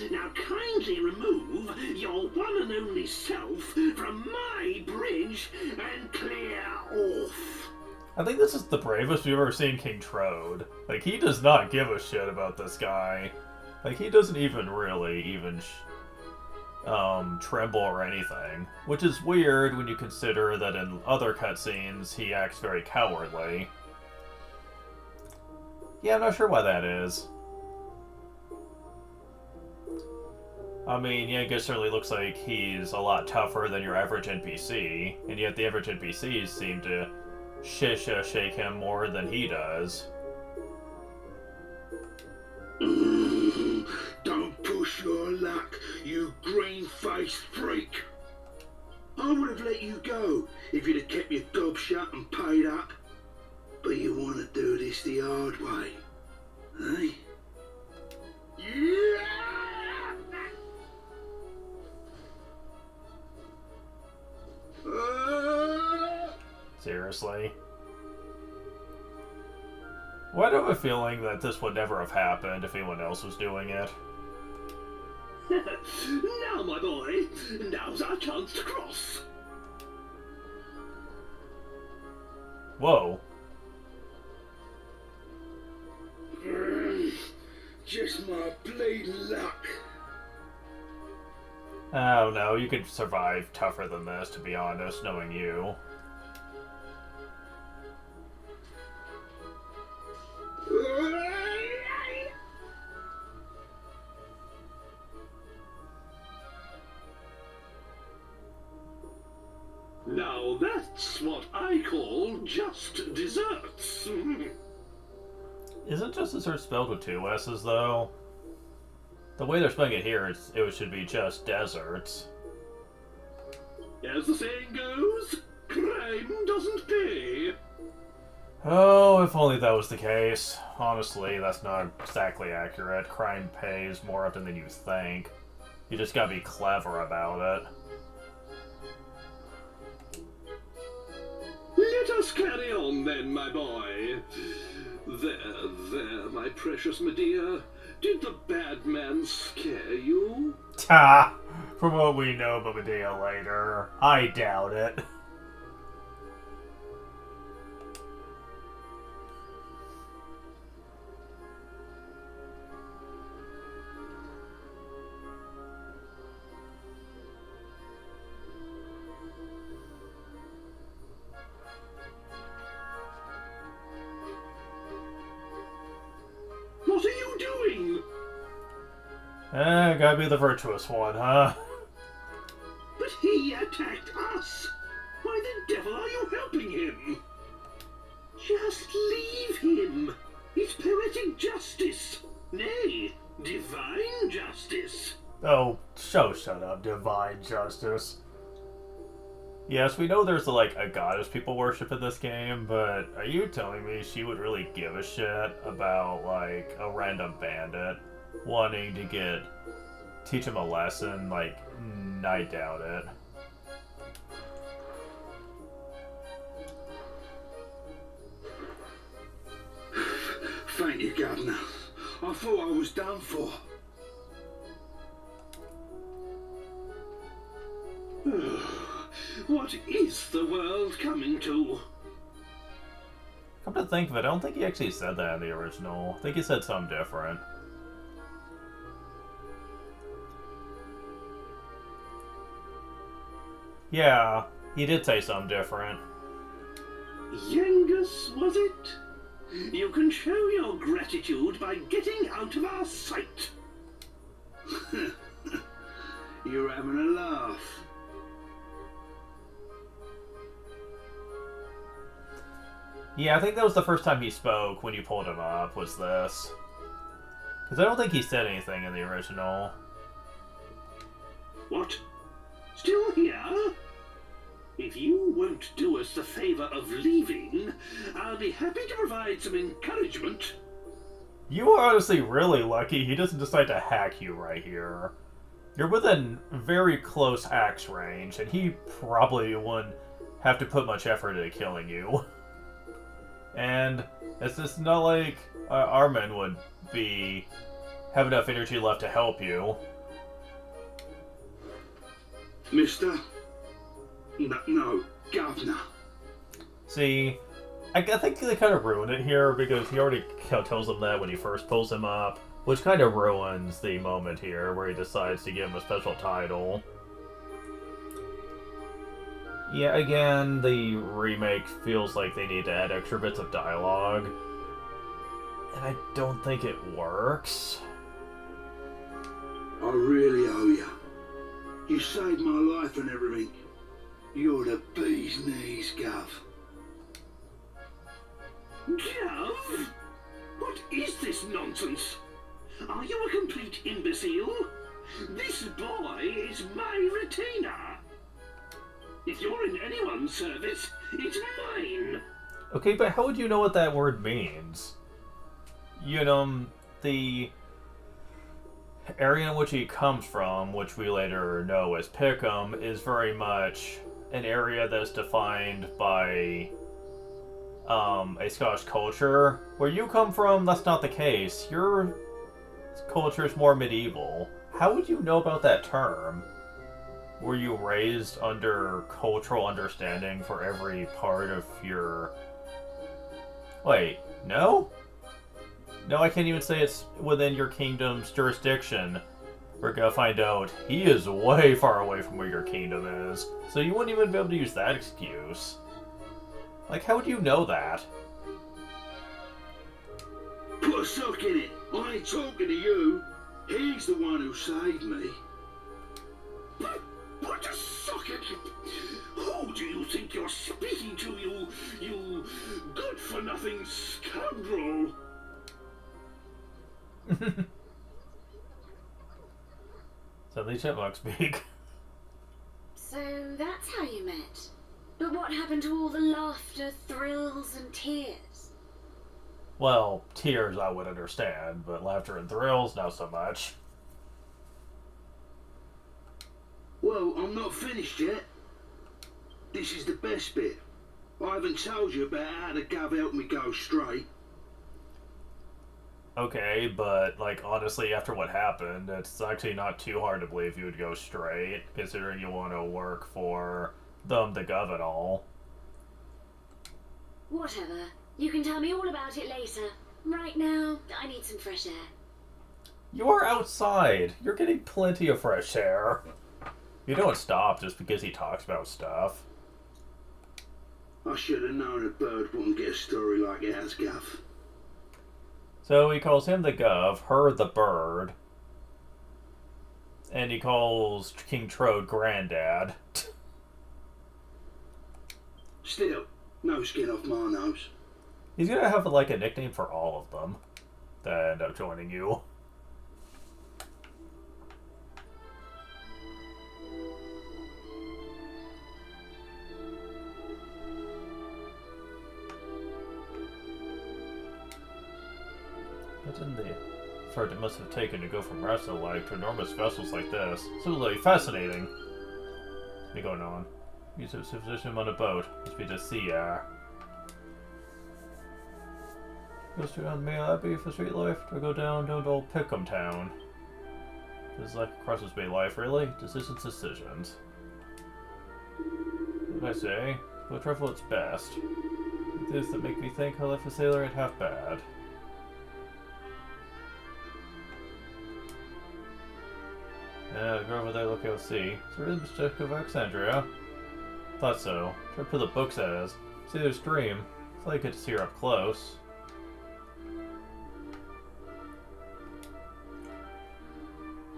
Now kindly remove your one and only self from my bridge and clear off. I think this is the bravest we've ever seen King Trode. Like, he does not give a shit about this guy. Like, he doesn't even really tremble or anything. Which is weird when you consider that in other cutscenes he acts very cowardly. Yeah, I'm not sure why that is. I mean, Yangus certainly looks like he's a lot tougher than your average NPC, and yet the average NPCs seem to shake him more than he does. Don't push your luck, you green-faced freak. I would have let you go if you'd have kept your gob shut and paid up. But you want to do this the hard way, eh? Yeah! Seriously? Why do I have a feeling that this would never have happened if anyone else was doing it? Now, my boy, now's our chance to cross. Whoa. Just my bleeding luck. Oh no, you could survive tougher than this, to be honest, knowing you. Now that's what I call just desserts. Isn't just dessert spelled with two S's, though? The way they're spelling it here, it should be just deserts. As the saying goes, crime doesn't pay. Oh, if only that was the case. Honestly, that's not exactly accurate. Crime pays more often than you think. You just gotta be clever about it. Let us carry on then, my boy. There, my precious Medea. Did the bad man scare you? Ta! From what we know about Medea later, I doubt it. What are you doing? Gotta be the virtuous one, huh? But he attacked us. Why the devil are you helping him? Just leave him. It's poetic justice. Nay, divine justice. Oh, shut up, divine justice. Yes, we know there's like a goddess people worship in this game, but are you telling me she would really give a shit about like a random bandit wanting to teach him a lesson? Like, I doubt it. Thank you, Governor. I thought I was done for. What is the world coming to? Come to think of it, I don't think he actually said that in the original. I think he said something different. Yeah, He did say something different. Yengus, was it? You can show your gratitude by getting out of our sight. You're having a laugh. Yeah, I think that was the first time he spoke when you pulled him up, was this. Because I don't think he said anything in the original. What? Still here? If you won't do us the favor of leaving, I'll be happy to provide some encouragement. You are honestly really lucky he doesn't decide to hack you right here. You're within very close axe range, and he probably wouldn't have to put much effort into killing you. And it's just not like Armin would have enough energy left to help you. Mister? No, Governor. See, I think they kind of ruined it here because he already tells him that when he first pulls him up, which kind of ruins the moment here where he decides to give him a special title. Yeah, again, the remake feels like they need to add extra bits of dialogue, and I don't think it works. I really owe you. You saved my life and everything. You're the bee's knees, Gov. Gov? What is this nonsense? Are you a complete imbecile? This boy is my retainer. If you're in anyone's service, it's mine. Okay, but how would you know what that word means? You know, the area in which he comes from, which we later know as Pickham, is very much an area that's defined by a Scottish culture. Where you come from, that's not the case. Your culture is more medieval. How would you know about that term? Were you raised under cultural understanding for every part of your... Wait, no? No, I can't even say it's within your kingdom's jurisdiction. We're gonna find out he is way far away from where your kingdom is, so you wouldn't even be able to use that excuse. Like, how would you know that? Put a sock in it. I ain't talking to you. He's the one who saved me. Put a sock in it. Who do you think you're speaking to, you good-for-nothing scoundrel? Suddenly chipmunk speak. So that's how you met. But what happened to all the laughter, thrills, and tears? Well, tears I would understand, but laughter and thrills, not so much. Well, I'm not finished yet. This is the best bit. I haven't told you about how the Gov helped me go straight. Okay, but, like, honestly, after what happened, it's actually not too hard to believe you would go straight, considering you want to work for them, the Gov and all. Whatever. You can tell me all about it later. Right now, I need some fresh air. You are outside. You're getting plenty of fresh air. You don't stop just because he talks about stuff. I should have known a bird wouldn't get a story like ours, Gov. So he calls him the Gov, her the bird, and he calls King Trode Granddad. Still, no skin off my nose. He's gonna have like a nickname for all of them that end up joining you. Imagine the effort it must have taken to go from wrestler-like to enormous vessels like this. Absolutely fascinating. What's been going on? Use of position on a boat. Must be the sea air. Go straight on Mail Abbey for street life, or go down to old Pickham Town. This is like Crossers Bay life, really? Decisions. What did I say? Go travel its best. Things that make me think life a sailor ain't half bad. Yeah, go over there, look, you'll see. It's really the mistake of Alexandria. Thought so. Tried to put the books as. See, there's Dream. I thought I could see her up close.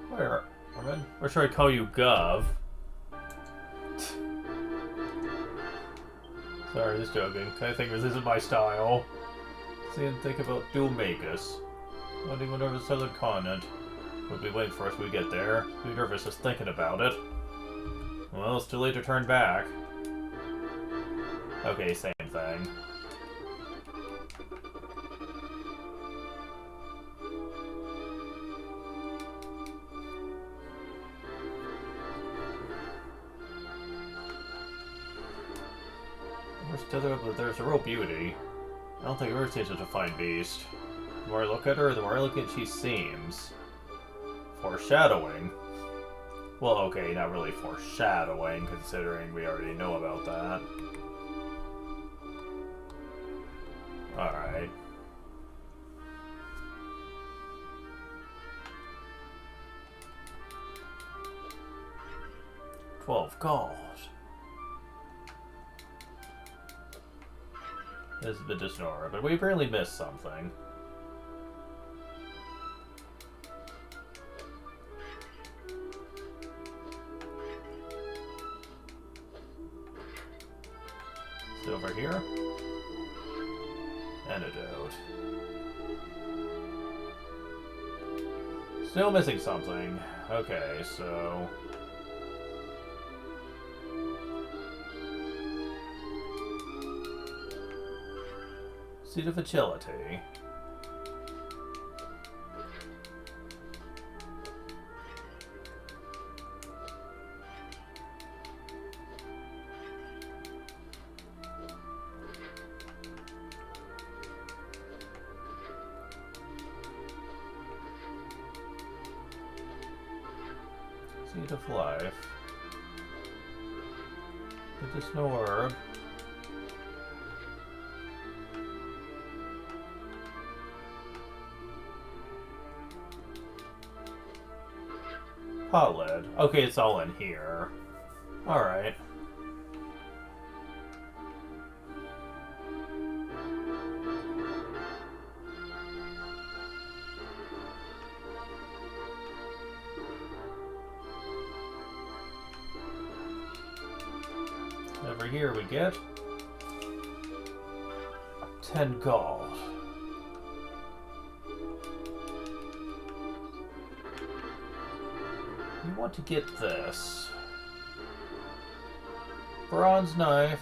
Where? Armin? Or should I call you Gov? Sorry, just joking. I think this isn't my style. See and think about Dulmagus. Landing went over the southern continent. We'll be waiting for us when we get there. Be nervous just thinking about it. Well, it's too late to turn back. Okay, same thing. There's a real beauty. I don't think Ursa's such a fine beast. The more I look at her, the more elegant she seems. Foreshadowing. Well, okay, not really foreshadowing, considering we already know about that. Alright. $12 gold. This is a bit dishonorable, but we apparently missed something. Is it over here? Antidote. Still missing something. Okay, so... Seat of Agility. Seat of Life. Get this no herb. Pot lid. Okay, it's all in here. Alright. Over here we get 10 gold. You want to get this. Bronze knife.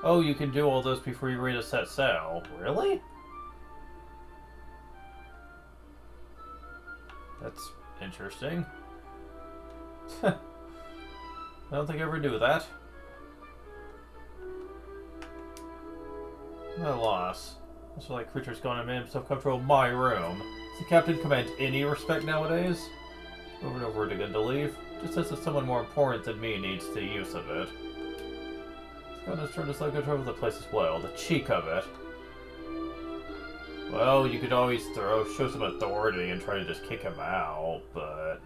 Oh, you can do all those before you read a set sail. Really? That's interesting. I don't think I ever knew that. What a loss. That's like creatures gone and made himself comfortable in my room. Does the captain command any respect nowadays? Over and over again to leave. Just as if someone more important than me needs the use of it. God has turned us like over the place as well. The cheek of it. Well, you could always show some authority and try to just kick him out, but...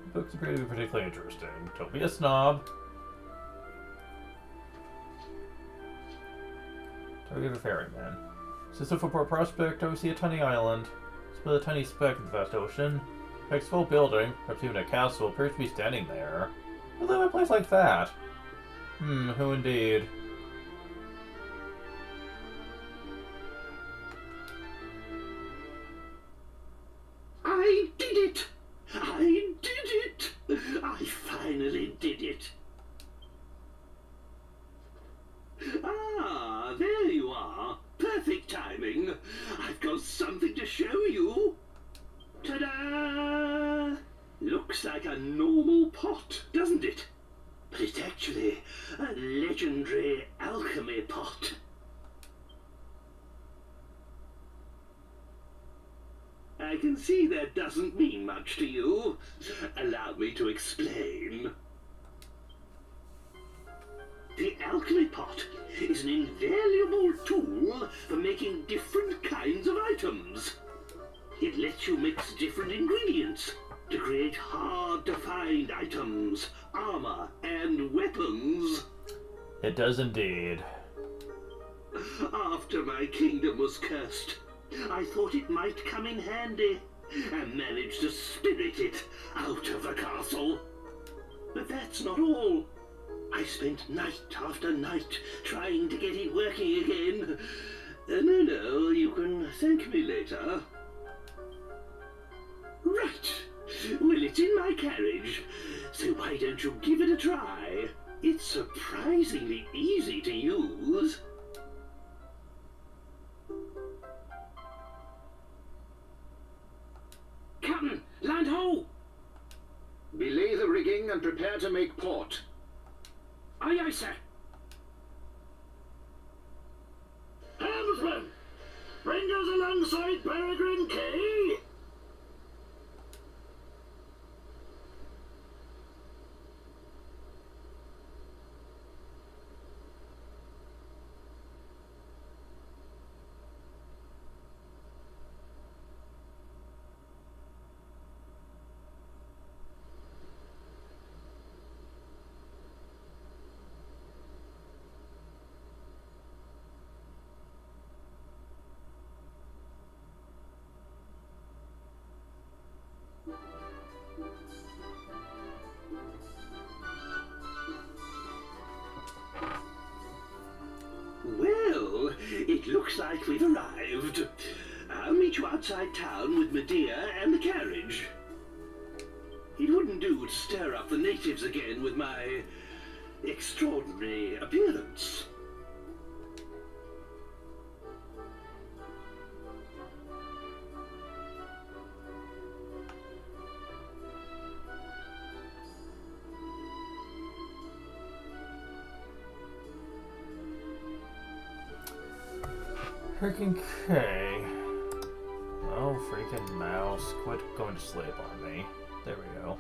The books appear to be particularly interesting. Don't be a snob. Target of a ferryman. System for Port Prospect, I see a tiny island. Split a tiny speck in the vast ocean. Next full building, perhaps even a castle, appears to be standing there. Who live in a place like that? Who indeed? I did it! I did it! I finally did it! Ah, there you are. Perfect timing. I've got something to show you. Ta-da! Looks like a normal pot, doesn't it? But it's actually a legendary alchemy pot. I can see that doesn't mean much to you. Allow me to explain. The alchemy pot is an invaluable tool for making different kinds of items. It lets you mix different ingredients to create hard-to-find items, armor, and weapons. It does indeed. After my kingdom was cursed, I thought it might come in handy, and managed to spirit it out of the castle. But that's not all. I spent night after night trying to get it working again. No, you can thank me later. Right. Well, it's in my carriage, so why don't you give it a try? It's surprisingly easy to use. Captain, land ho! Belay the rigging and prepare to make port. Aye, aye, sir. Helmsman, bring us alongside Peregrine Key. Well, it looks like we've arrived. I'll meet you outside town with Medea and the carriage. It wouldn't do to stir up the natives again with my extraordinary appearance. Freaking K. Oh, freaking mouse. Quit going to sleep on me. There we go.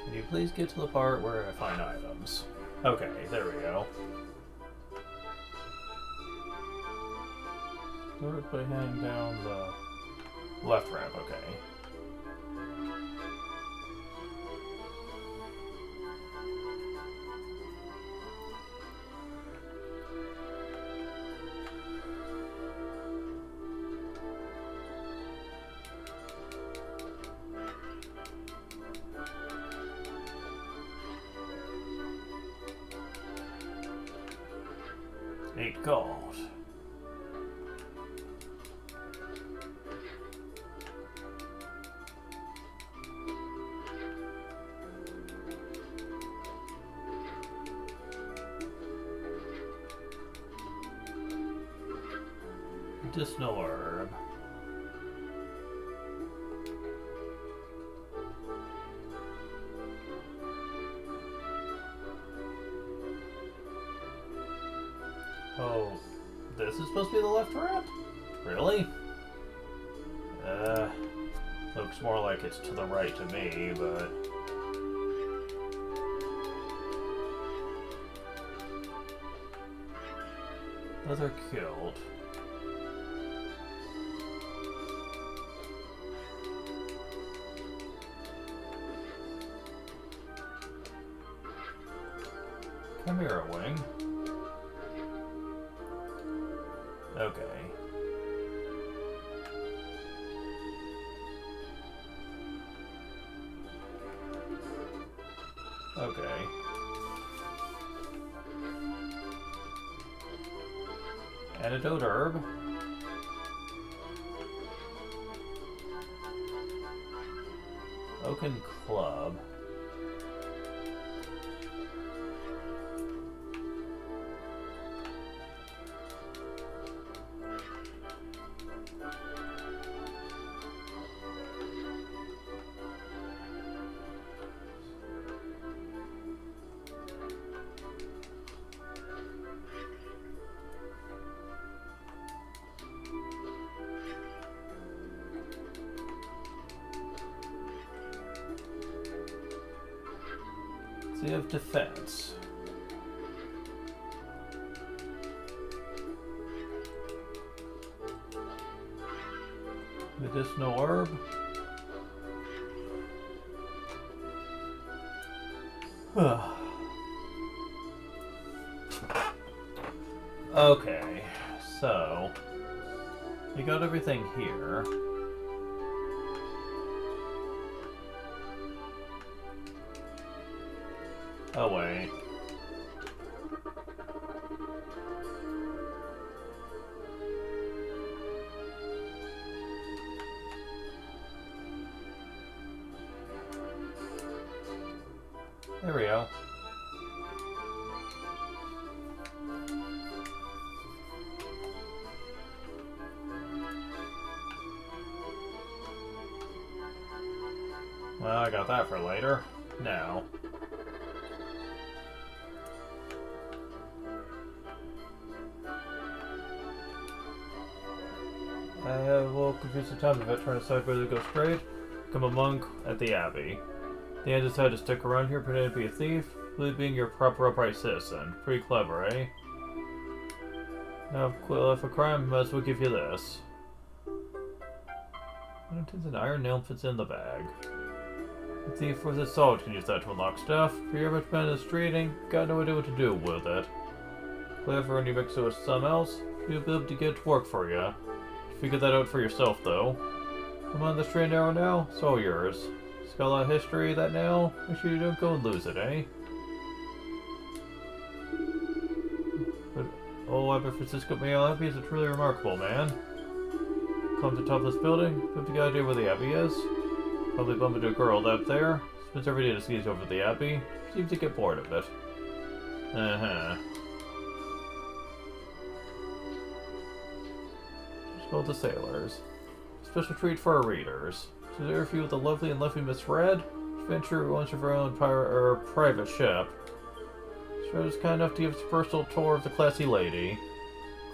Can you please get to the part where I find items? Okay, there we go. Start by heading down the left ramp, okay. Hey, God. Medicinal herb. Oh, this is supposed to be the left ramp? Really? Looks more like it's to the right to me, but... Leather killed. Chimera wing. Okay. Okay. Antidote herb. Oaken club. We have defense. Medicinal herb. Okay, so we got everything here. Oh wait. There we go. Well, I got that for later. Now. I have a little confused time of it, trying to decide whether to go straight, become a monk at the Abbey. The end decided to stick around here, pretending to be a thief, really being your proper upright citizen. Pretty clever, eh? Now, if a crime must, we'll give you this. What intends an iron nail fits in the bag? The thief with his sword can use that to unlock stuff. For your average man in the street ain't got no idea what to do with it. Clever, and you mix it with something else, you'll be able to get it to work for you. Figure that out for yourself, though. I'm on the straight and narrow now, it's all yours. It's got a lot of history, that nail. Make sure you don't go and lose it, eh? But, oh, Abbot Francisco Mayo Abbey is a truly remarkable man. Climb to the top of this building, you have to get an idea where the Abbey is. Probably bump into a girl up there. Spends every day to skis over the Abbey. Seems to get bored of it. Uh-huh. Called the Sailors. Special treat for our readers. To there with the lovely and lovely Miss Red, adventure once of her own private ship. She was kind enough to give us a personal tour of the classy lady.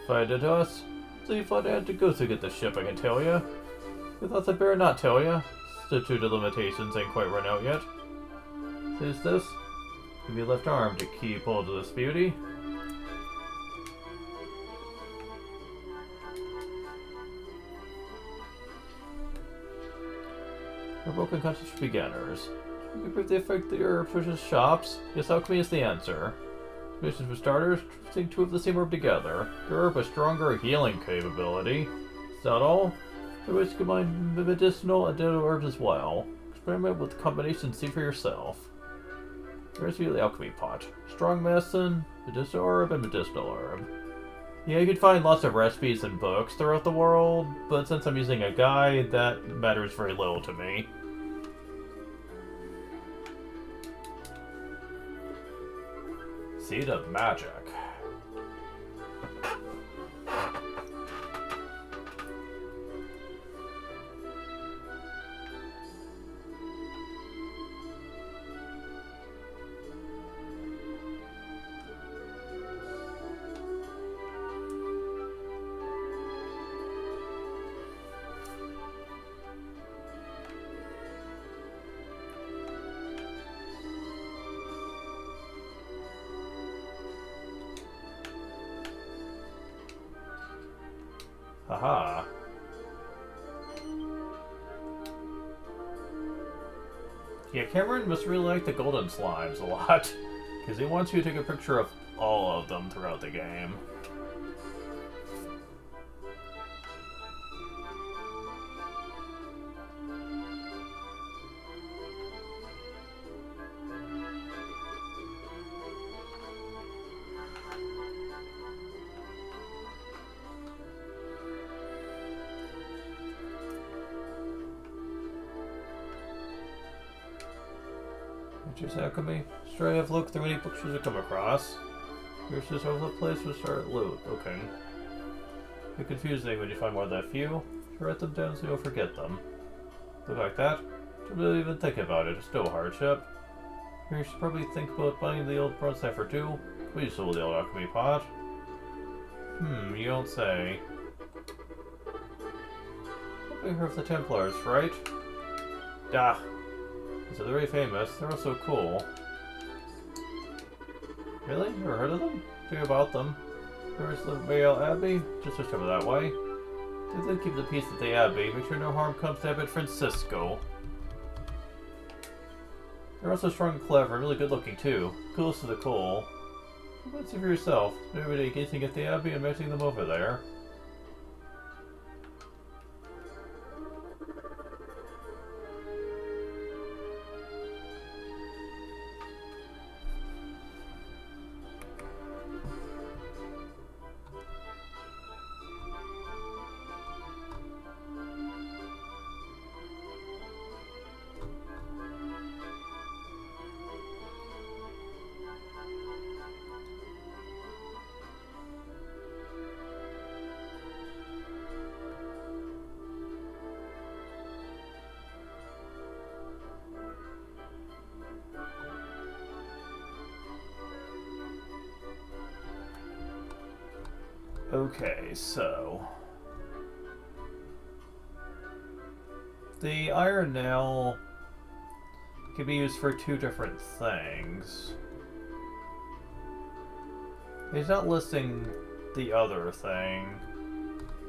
Confided to us, so you thought I had to go to get the ship, I can tell ya. We thought I'd better not tell ya. Statute of limitations ain't quite run out yet. Is this? Give me a left arm to keep hold of this beauty. A broken conscience for beginners. You can prove the effect that your precious shops. Yes, alchemy is the answer. Missions for starters, think two of the same herb together. Your herb has stronger healing capability. Is that all? There ways to combine medicinal and dental herbs as well. Experiment with the combination and see for yourself. Here's the alchemy pot. Strong medicine, medicinal herb, and medicinal herb. Yeah, you can find lots of recipes and books throughout the world, but since I'm using a guide, that matters very little to me. Seed of Magic. Haha. Yeah, Cameron must really like the golden slimes a lot, because he wants you to take a picture of all of them throughout the game. Just alchemy. Straight have looked through any books you come across. Yours just over the place will start loot. Okay. It's confusing when you find more than a few. Write them down so you'll forget them. Look like that. Don't really even think about it. It's still a hardship. You should probably think about buying the old bronze cipher too. We sold the old alchemy pot. You don't say. We heard of the Templars, right? So they're very famous. They're also cool. Really? Never heard of them? Think about them. There's the Vale Abbey. Just over that way. They did keep the peace at the Abbey. Make sure no harm comes to Abbot Francisco. They're also strong and clever, and really good looking too. Coolest of the cool. Let's see for yourself. Every day gazing at the Abbey and matching them over there. Okay, so the iron nail can be used for two different things. He's not listing the other thing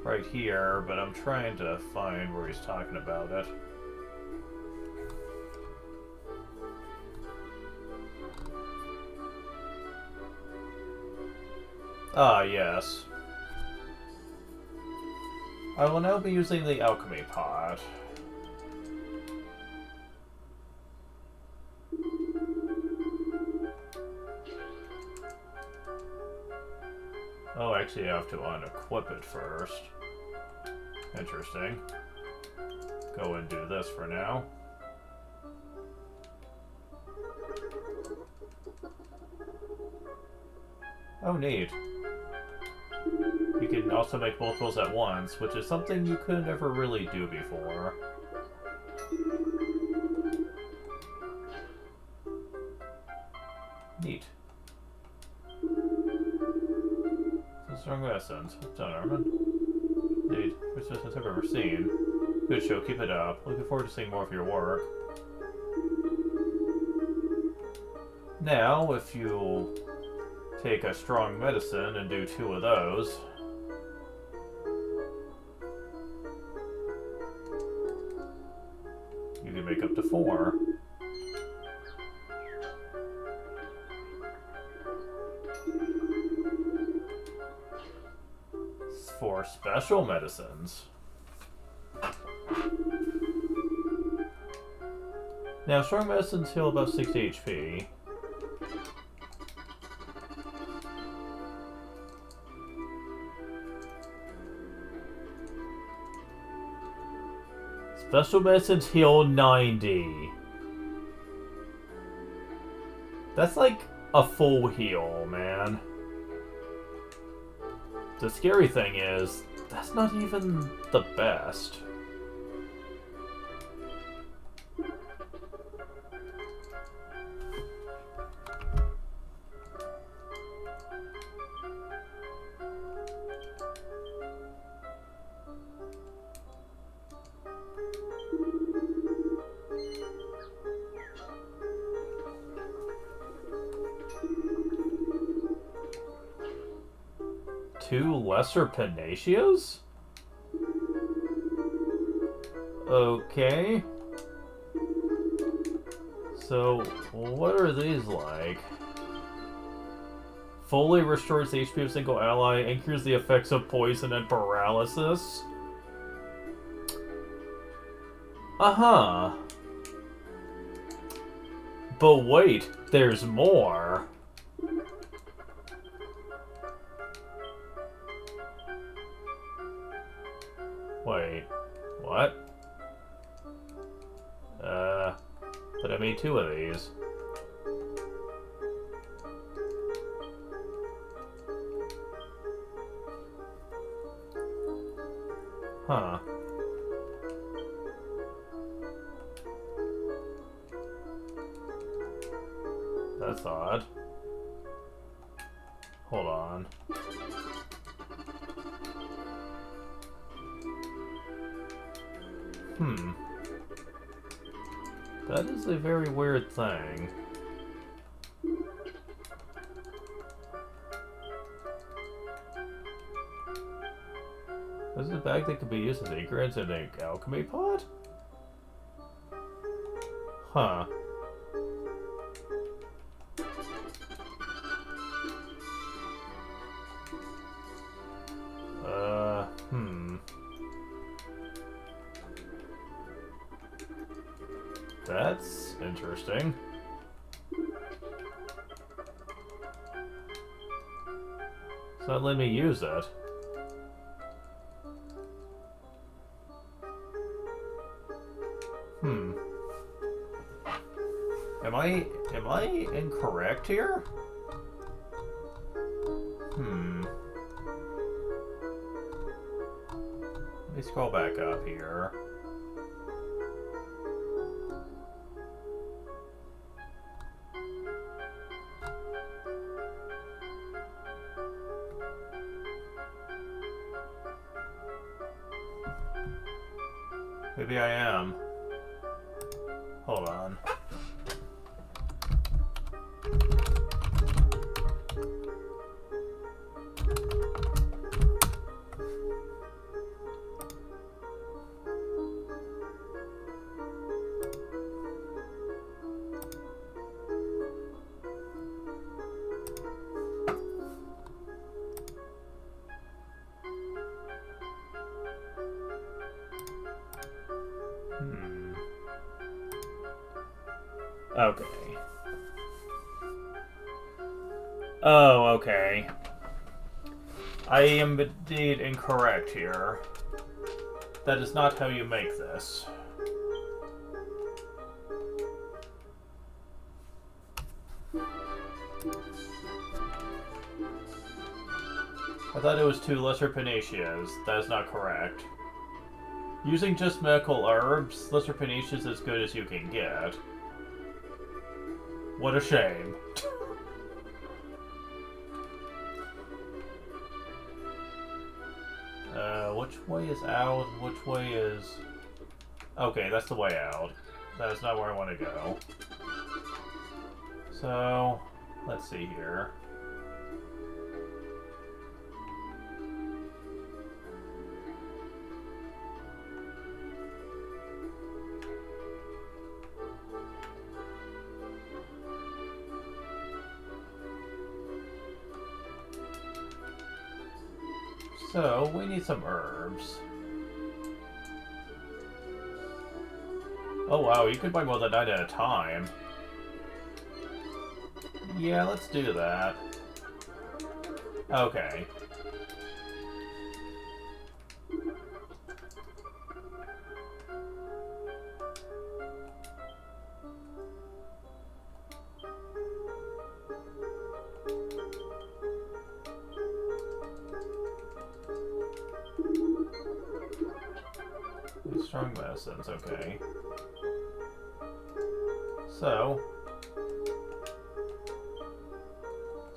right here, but I'm trying to find where he's talking about it. Ah, yes. I will now be using the alchemy pot. Oh, actually I have to unequip it first. Interesting. Go and do this for now. Oh, neat. You can also make both rolls at once, which is something you could never really do before. Neat. Some strong lessons. Done, Armin. Neat. First lessons I've ever seen. Good show, keep it up. Looking forward to seeing more of your work. Now, if you take a strong medicine and do 2 of those, you can make up to 4. For special medicines. Now, strong medicines heal above 60 HP. Special medicines heal 90. That's like a full heal, man. The scary thing is, that's not even the best. Two lesser Panaceas? Okay. So, what are these like? Fully restores the HP of single ally and cures the effects of poison and paralysis? Uh-huh. But wait, there's more. Wait, what? But I made 2 of these. Huh. That's odd. Hold on. That is a very weird thing. This is a bag that could be used as ingredients in an alchemy pot? Huh. That's interesting. It's not letting me use it. Am I incorrect here? Let me scroll back up here. Maybe I am. Hold on. Okay. Oh, okay. I am indeed incorrect here. That is not how you make this. I thought it was 2 lesser panacceas. That is not correct. Using just medical herbs, lesser panacea is as good as you can get. What a shame. Which way is out? Which way is... Okay, that's the way out. That is not where I want to go. So, let's see here. So, we need some herbs. Oh wow, you could buy more than 9 at a time. Yeah, let's do that. Okay. Strong medicines, okay. So,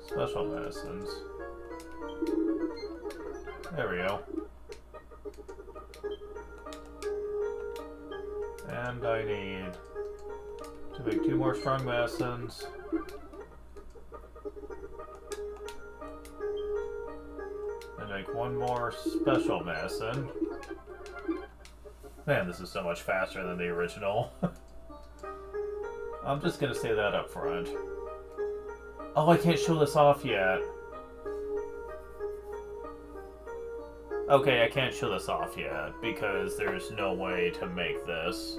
special medicines. There we go. And I need to make 2 more strong medicines. And make 1 more special medicine. Man, this is so much faster than the original. I'm just gonna say that up front. Oh, I can't show this off yet. Okay, I can't show this off yet, because there's no way to make this.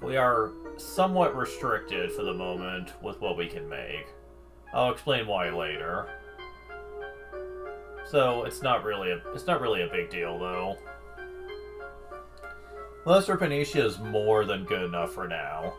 We are somewhat restricted for the moment with what we can make. I'll explain why later. So, it's not really a big deal, though. Lesser Panacea is more than good enough for now.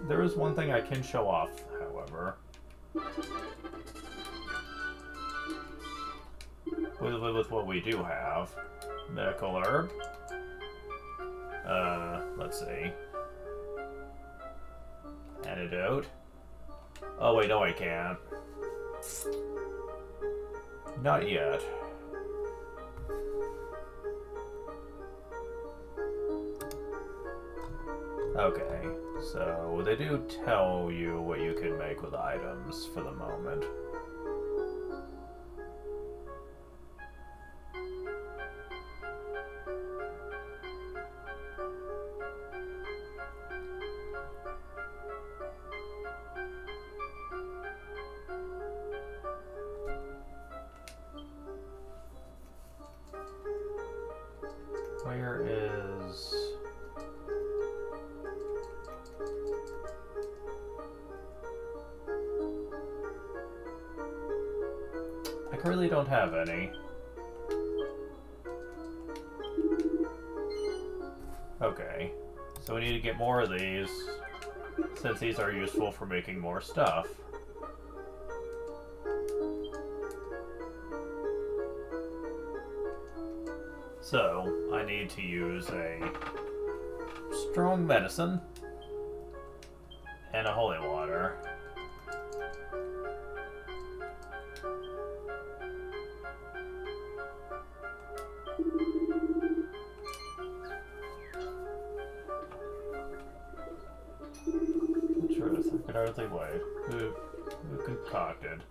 There is one thing I can show off, however. With what we do have. Medical herb. Let's see. Antidote. Oh wait, no I can't. Not yet. Okay, so they do tell you what you can make with items for the moment. Where is... I currently don't have any. Okay, so we need to get more of these, since these are useful for making more stuff. So, I need to use a strong medicine and a holy water. Truth, I could hardly wait. Who concocted?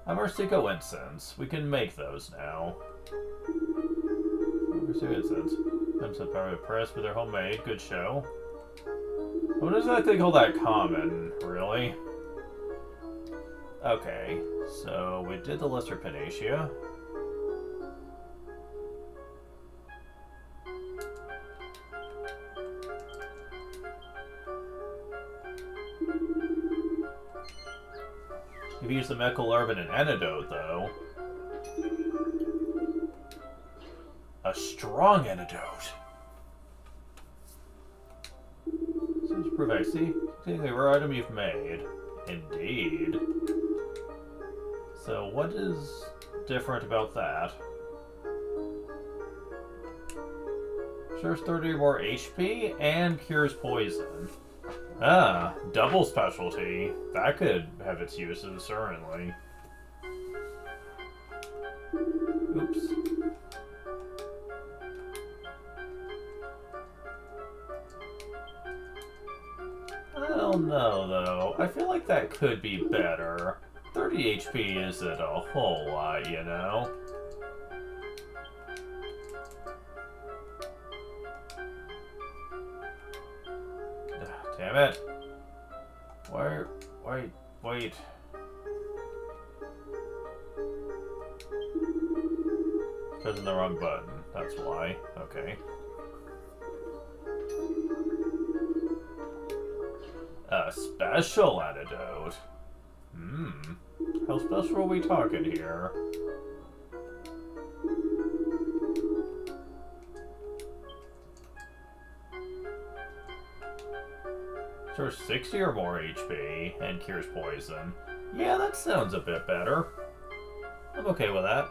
Amarstico incense. We can make those now. Pursue incense. I'm so power impressed with their homemade. Good show. What does that thing call that common, really? Okay, so we did the Lesser Panacea. You've used the Mechal Herb and an antidote, though. A strong antidote. Seems to prove see, the rare item you've made. Indeed. So what is different about that? Shares 30 more HP and cures poison. Ah, double specialty. That could have its uses, certainly. Oops. I don't know, though. I feel like that could be better. 30 HP isn't a whole lot, you know? Damn it. Wait. Pressing the wrong button. That's why. Okay. A special antidote? How special are we talking here? Sure, 60 or more HP and cures poison. Yeah, that sounds a bit better. I'm okay with that.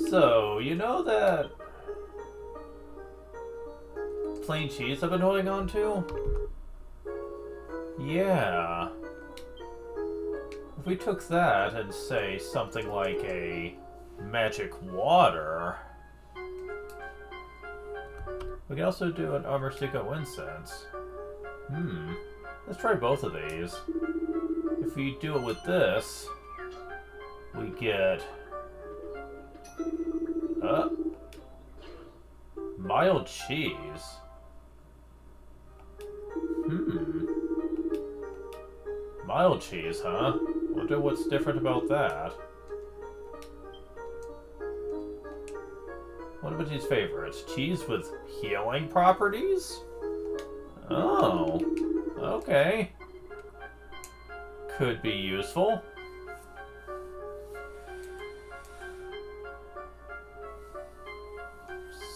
So, you know that plain cheese I've been holding on to? Yeah. If we took that and say something like a magic water, we can also do an Amarstico incense. Let's try both of these. If we do it with this, we get mild cheese. Mild cheese, huh? Wonder what's different about that. What about these favorites? Cheese with healing properties? Oh, okay. Could be useful.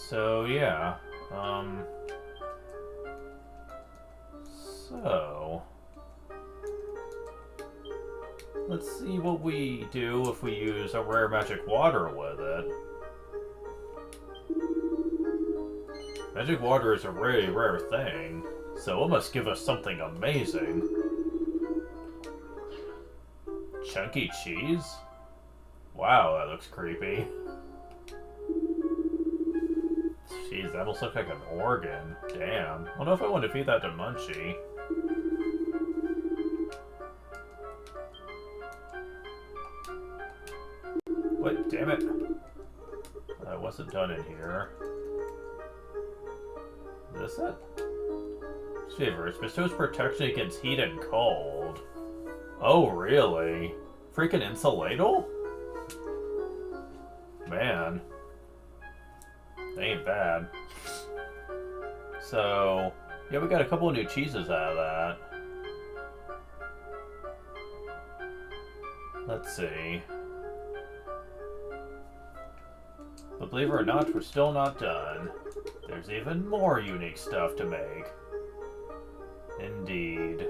So, yeah. So... let's see what we do if we use a rare magic water with it. Magic water is a really rare thing, so it must give us something amazing. Chunky cheese? Wow, that looks creepy. Jeez, that almost looks like an organ. Damn. I don't know if I want to feed that to Munchie. What? Damn it. That wasn't done in here. Is this it? Shivers bestows protection against heat and cold. Oh, really? Freaking Insulatable? Man. They ain't bad. So, yeah, we got a couple of new cheeses out of that. Let's see. But believe it or not, we're still not done. There's even more unique stuff to make. Indeed.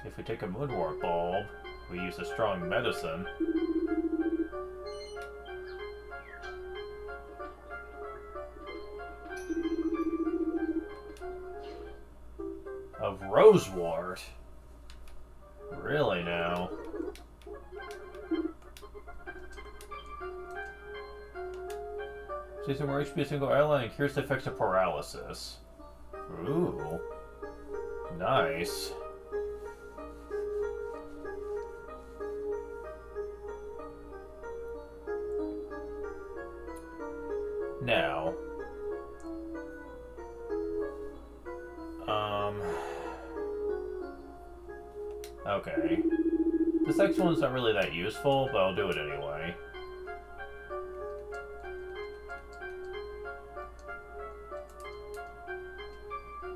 If we take a moonwort bulb, we use a strong medicine. Of rosewort? Really now? Season more HP single airline and cures the effects of paralysis. Ooh. Nice. Now. Okay. This next one's not really that useful, but I'll do it anyway.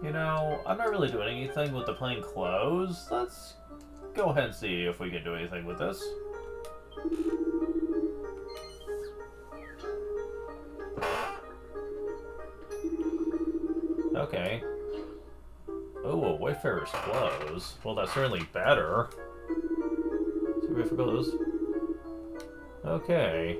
You know, I'm not really doing anything with the plain clothes. Let's go ahead and see if we can do anything with this. Okay. Oh, a Wayfarer's clothes. Well, that's certainly better. So we forgot those. Okay.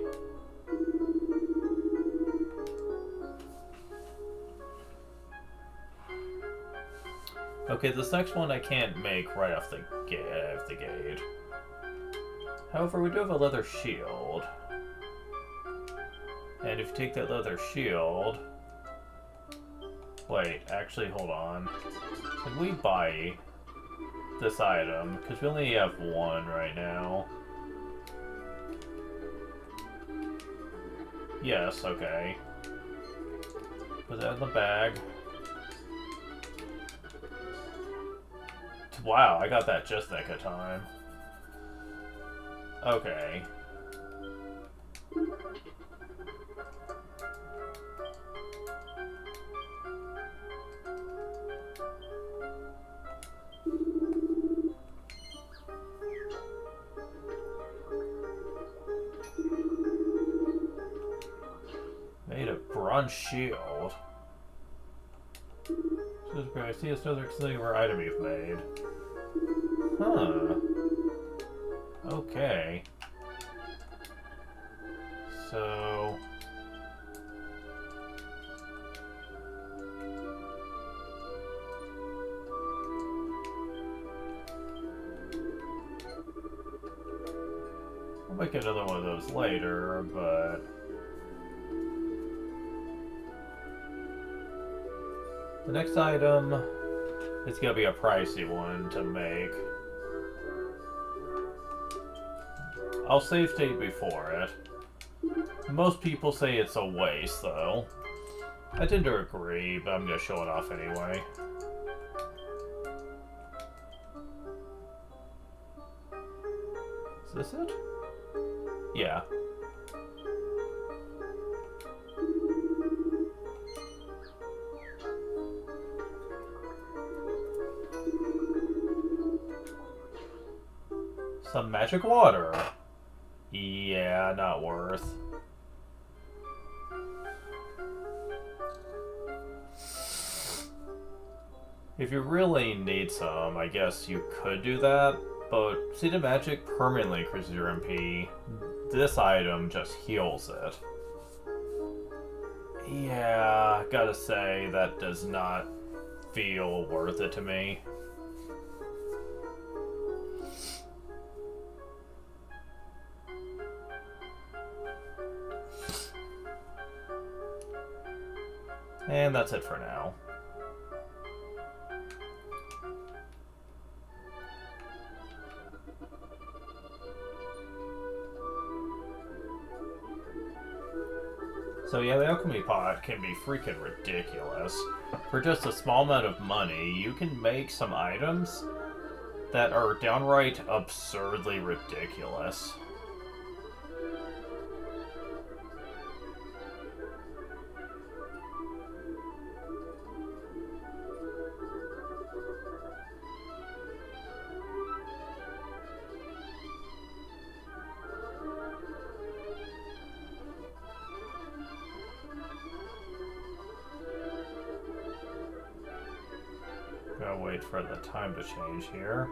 Okay, this next one I can't make right off the gate. However, we do have a leather shield. And if you take that leather shield... Wait, actually, hold on. Can we buy this item? Because we only have one right now. Yes, okay. Put that in the bag. Wow, I got that just nick of time. Okay. Made a bronze shield. I see another silver item you've made. Huh. Okay. So... I'll make another one of those later, but... The next item is gonna be a pricey one to make. I'll save state before it. Most people say it's a waste, though. I tend to agree, but I'm gonna show it off anyway. Is this it? Yeah. Some magic water. Yeah, not worth. If you really need some, I guess you could do that, but Seeded Magic permanently increases your MP. This item just heals it. Yeah, gotta say, that does not feel worth it to me. And that's it for now. So yeah, the alchemy pot can be freaking ridiculous. For just a small amount of money, you can make some items that are downright absurdly ridiculous. Gotta wait for the time to change here.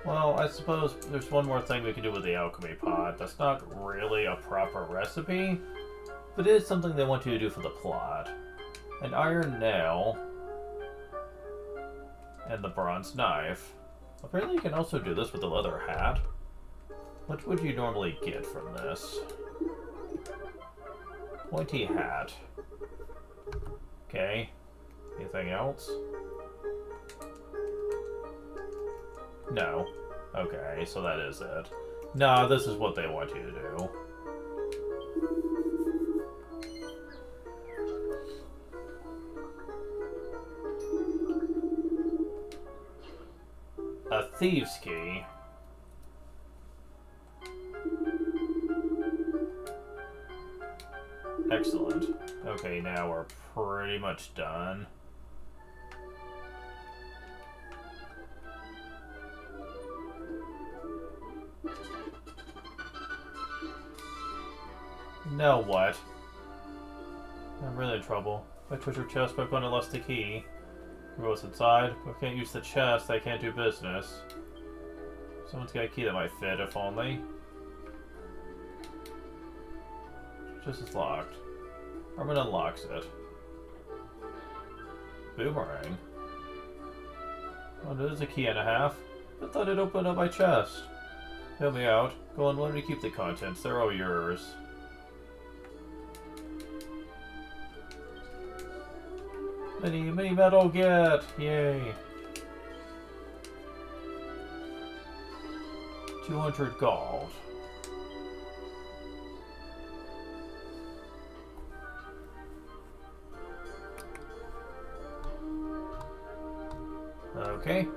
Well, I suppose there's one more thing we can do with the alchemy pot. That's not really a proper recipe, but it is something they want you to do for the plot. An iron nail and the bronze knife. Apparently you can also do this with the leather hat. What would you normally get from this? Pointy hat. Okay. Anything else? No. Okay, so that is it. Nah, this is what they want you to do. A thieves' key. Excellent. Okay, now we're pretty much done. Now what? I'm really in trouble. If I twitch your chest, my opponent lost the key. What's inside? If I can't use the chest, I can't do business. Someone's got a key that might fit, if only. Chest is locked. Armin unlocks it. Boomerang? Oh, there's a key and a half. I thought it opened up my chest. Help me out. Go on, let me keep the contents. They're all yours. Mini metal get! Yay! 200 gold. Okay.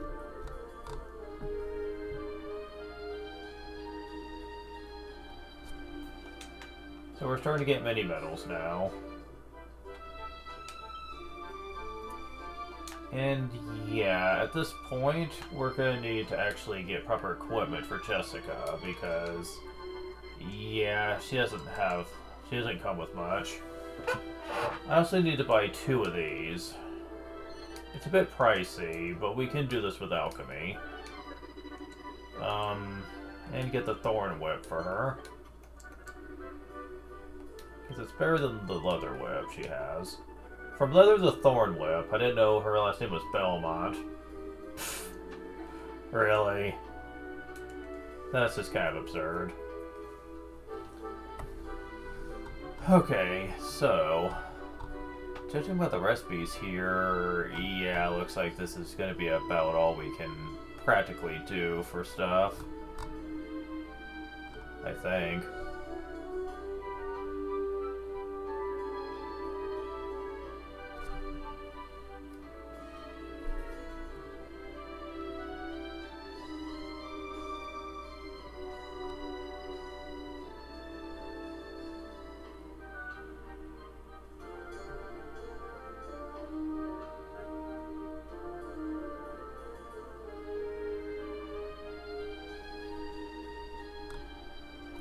So we're starting to get many medals now. And yeah, at this point, we're gonna need to actually get proper equipment for Jessica because, yeah, she doesn't come with much. I also need to buy 2 of these. It's a bit pricey, but we can do this with alchemy. And get the thorn whip for her. Because it's better than the leather whip she has. From leather to thorn whip, I didn't know her last name was Belmont. Really? That's just kind of absurd. Okay, so judging by the recipes here, yeah, looks like this is going to be about all we can practically do for stuff. I think.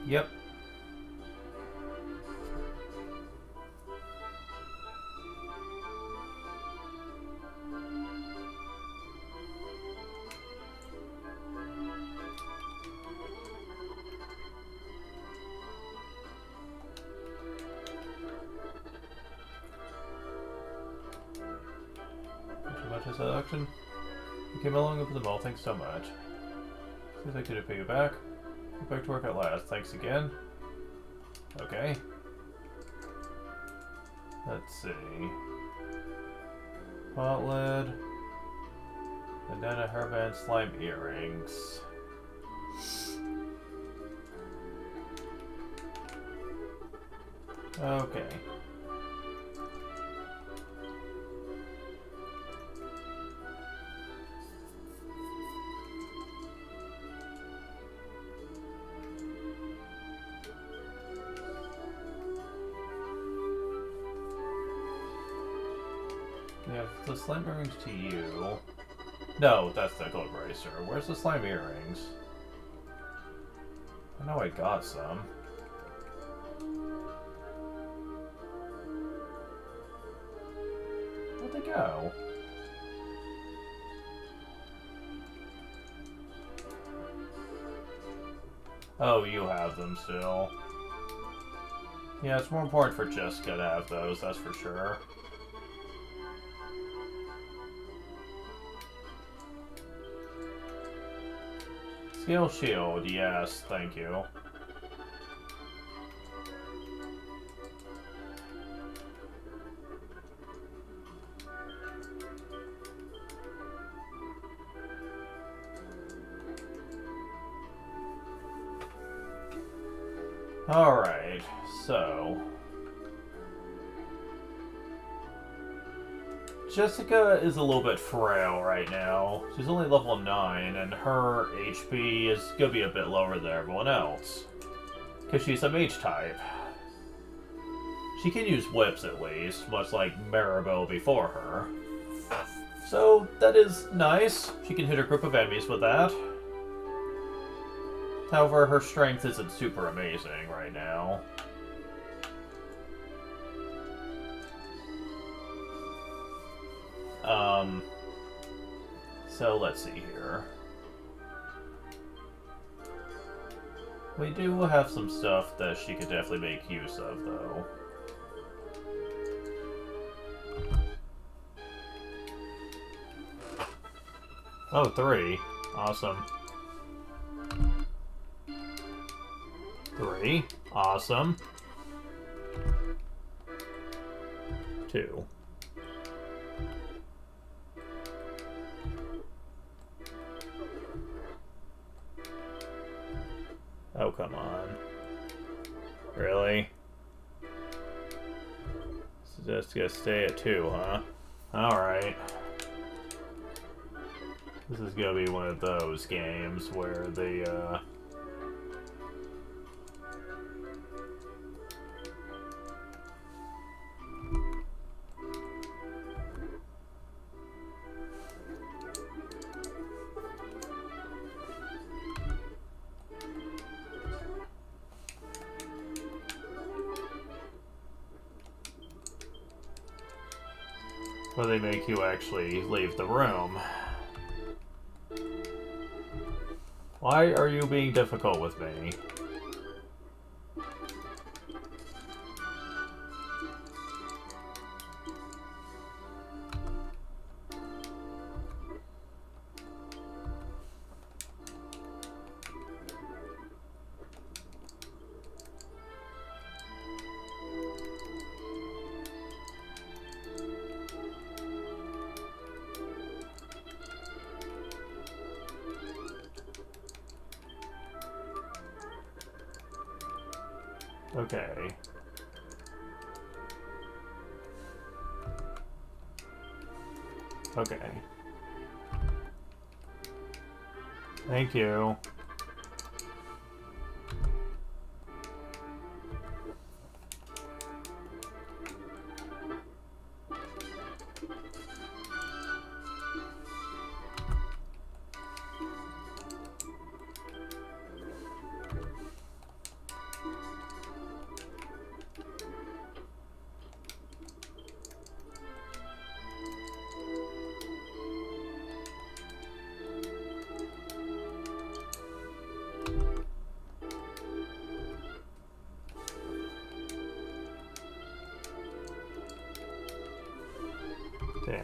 Yep. seduction. You came along with them all, thanks so much. Seems I could pay you back. Get back to work at last, thanks again. Okay. Let's see. Pot lid. Bandana, hairband, slime earrings. Okay. Yeah, the slime earrings to you. No, that's the gold bracer. Where's the slime earrings? I know I got some. Where'd they go? Oh, you have them still. Yeah, it's more important for Jessica to have those, that's for sure. Scale shield, yes, thank you. Alright, so... Jessica is a little bit frail right now. She's only level 9, and her HP is gonna be a bit lower than everyone else. Because she's a mage type. She can use whips at least, much like Maribel before her. So, that is nice. She can hit a group of enemies with that. However, her strength isn't super amazing right now. So let's see here. We do have some stuff that she could definitely make use of, though. Oh, 3. Awesome. 3. Awesome. 2. Oh, come on. Really? So just gonna stay at 2, huh? Alright. This is gonna be one of those games where the, where they make you actually leave the room. Why are you being difficult with me? Okay. Okay. Thank you.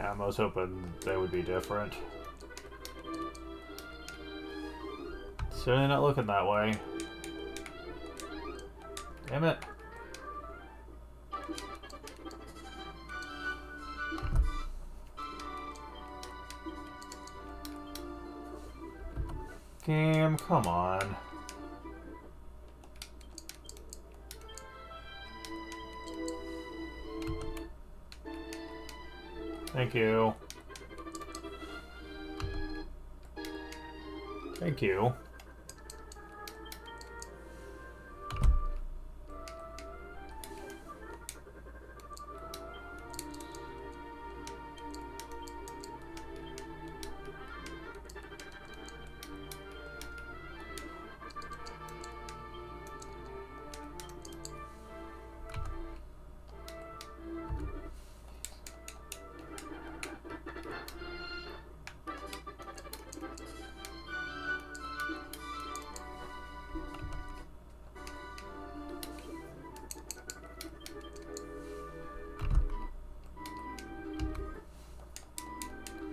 Damn, I was hoping they would be different. Certainly not looking that way. Damn it. Game, come on. Thank you. Thank you.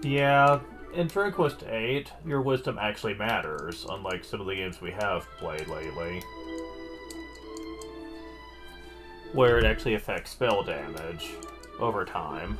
Yeah, in Dragon Quest VIII, your wisdom actually matters, unlike some of the games we have played lately, where it actually affects spell damage over time.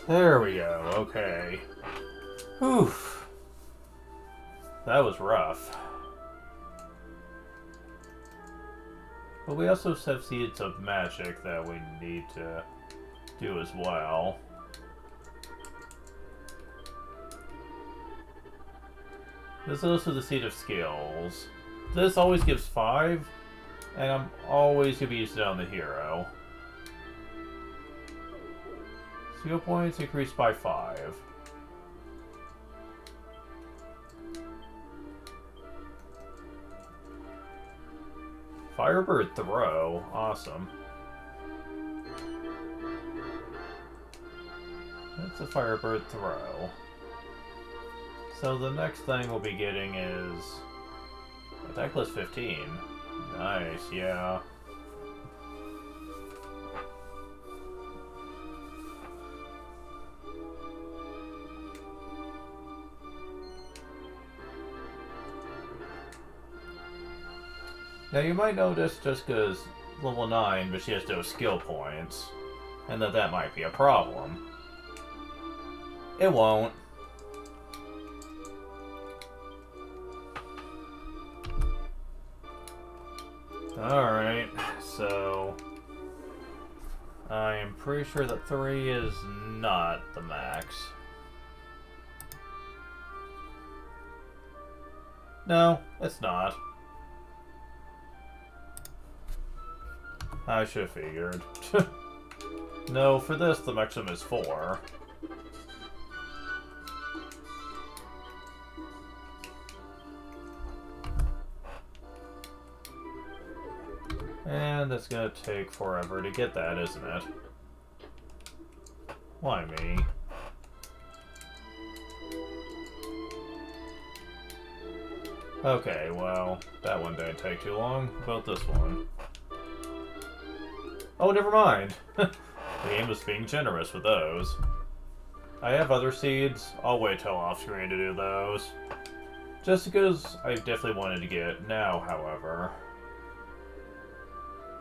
There we go, okay. Whew. That was rough. But we also have Seeds of Magic that we need to do as well. There's also the Seed of Skills. This always gives 5, and I'm always going to be using it on the hero. Skill points increased by 5. Firebird Throw. Awesome. That's a Firebird Throw. So the next thing we'll be getting is Attack plus 15. Nice, yeah. Now you might notice Jessica's level 9, but she has no skill points, and that might be a problem. It won't. Alright, so I am pretty sure that 3 is not the max. No, it's not. I should have figured. No, for this, the maximum is 4. And it's gonna take forever to get that, isn't it? Why me? Okay, well, that one didn't take too long. How about this one? Oh, never mind. The game is being generous with those. I have other seeds. I'll wait till off screen to do those. Just because I definitely wanted to get now, however.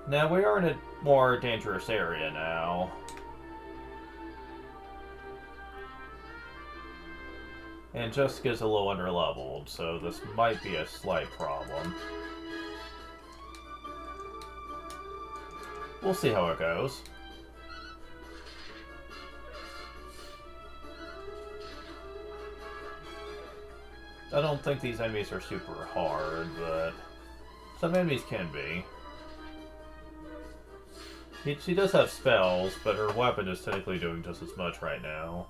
Now we are in a more dangerous area now. And Jessica's a little underleveled, so this might be a slight problem. We'll see how it goes. I don't think these enemies are super hard, but some enemies can be. She does have spells, but her weapon is technically doing just as much right now.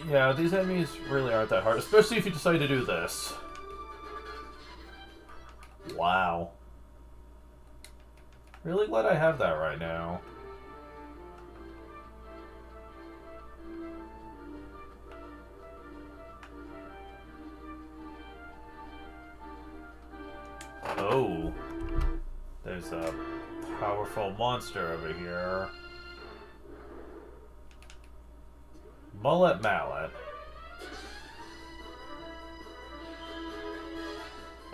Yeah, these enemies really aren't that hard, especially if you decide to do this. Wow. Really glad I have that right now. Oh. There's a powerful monster over here. Mullet Mallet.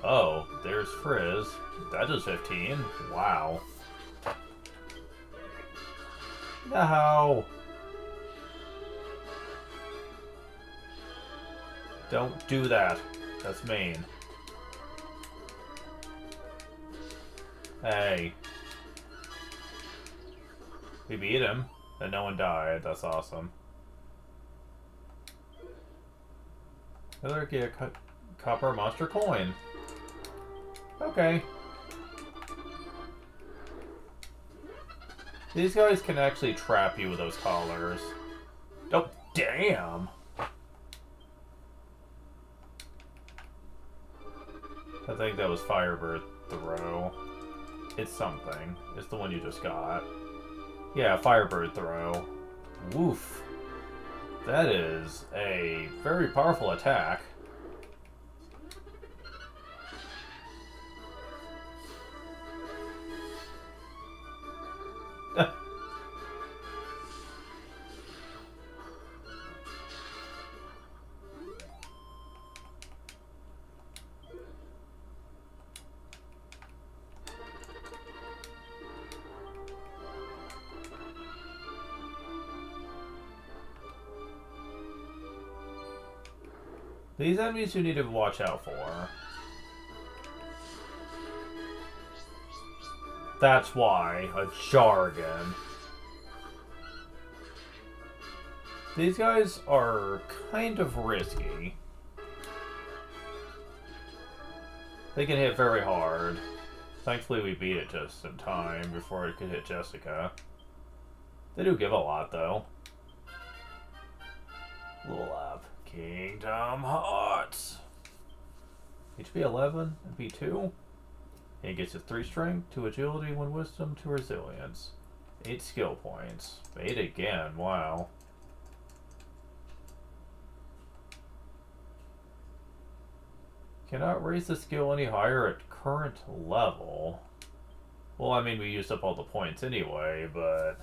Oh, there's Frizz. That does 15. Wow. No. Don't do that. That's mean. Hey. We beat him, and no one died. That's awesome. Another get a copper monster coin. Okay. These guys can actually trap you with those collars. Oh, damn! I think that was Firebird Throw. It's something. It's the one you just got. Yeah, Firebird Throw. Woof. That is a very powerful attack. These enemies you need to watch out for. That's why. A jargon. These guys are kind of risky. They can hit very hard. Thankfully we beat it just in time before it could hit Jessica. They do give a lot though. Little up. Kingdom Hearts. HP 11 and P2. He gets his 3 strength, 2 agility, 1 wisdom, 2 resilience. 8 skill points. 8 again, wow. Cannot raise the skill any higher at current level. Well, I mean, we used up all the points anyway, but...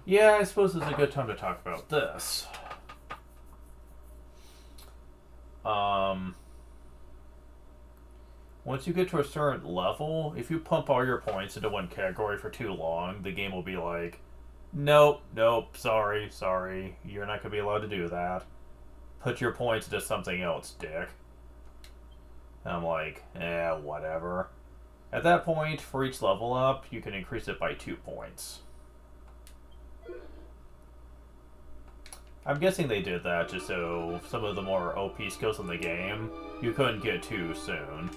yeah, I suppose it's a good time to talk about this. Once you get to a certain level, if you pump all your points into one category for too long, the game will be like, nope, sorry, you're not going to be allowed to do that. Put your points into something else, dick. And I'm like, whatever. At that point, for each level up, you can increase it by 2 points. I'm guessing they did that just so some of the more OP skills in the game you couldn't get too soon.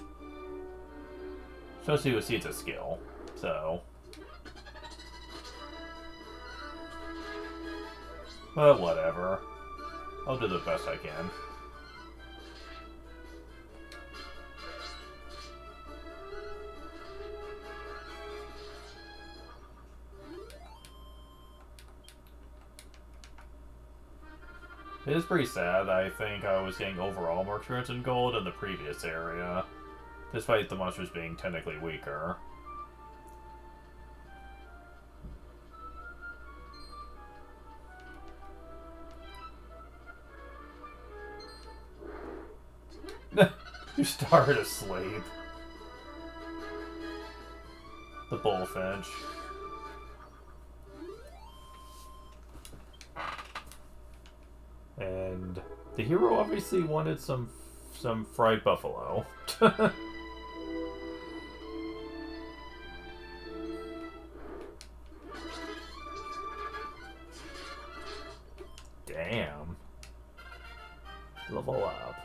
Especially with Seeds of Skill, so... but whatever. I'll do the best I can. It is pretty sad. I think I was getting overall more experience in gold in the previous area, despite the monsters being technically weaker. You started asleep. The bullfinch. And the hero obviously wanted some fried buffalo. Damn. Level up.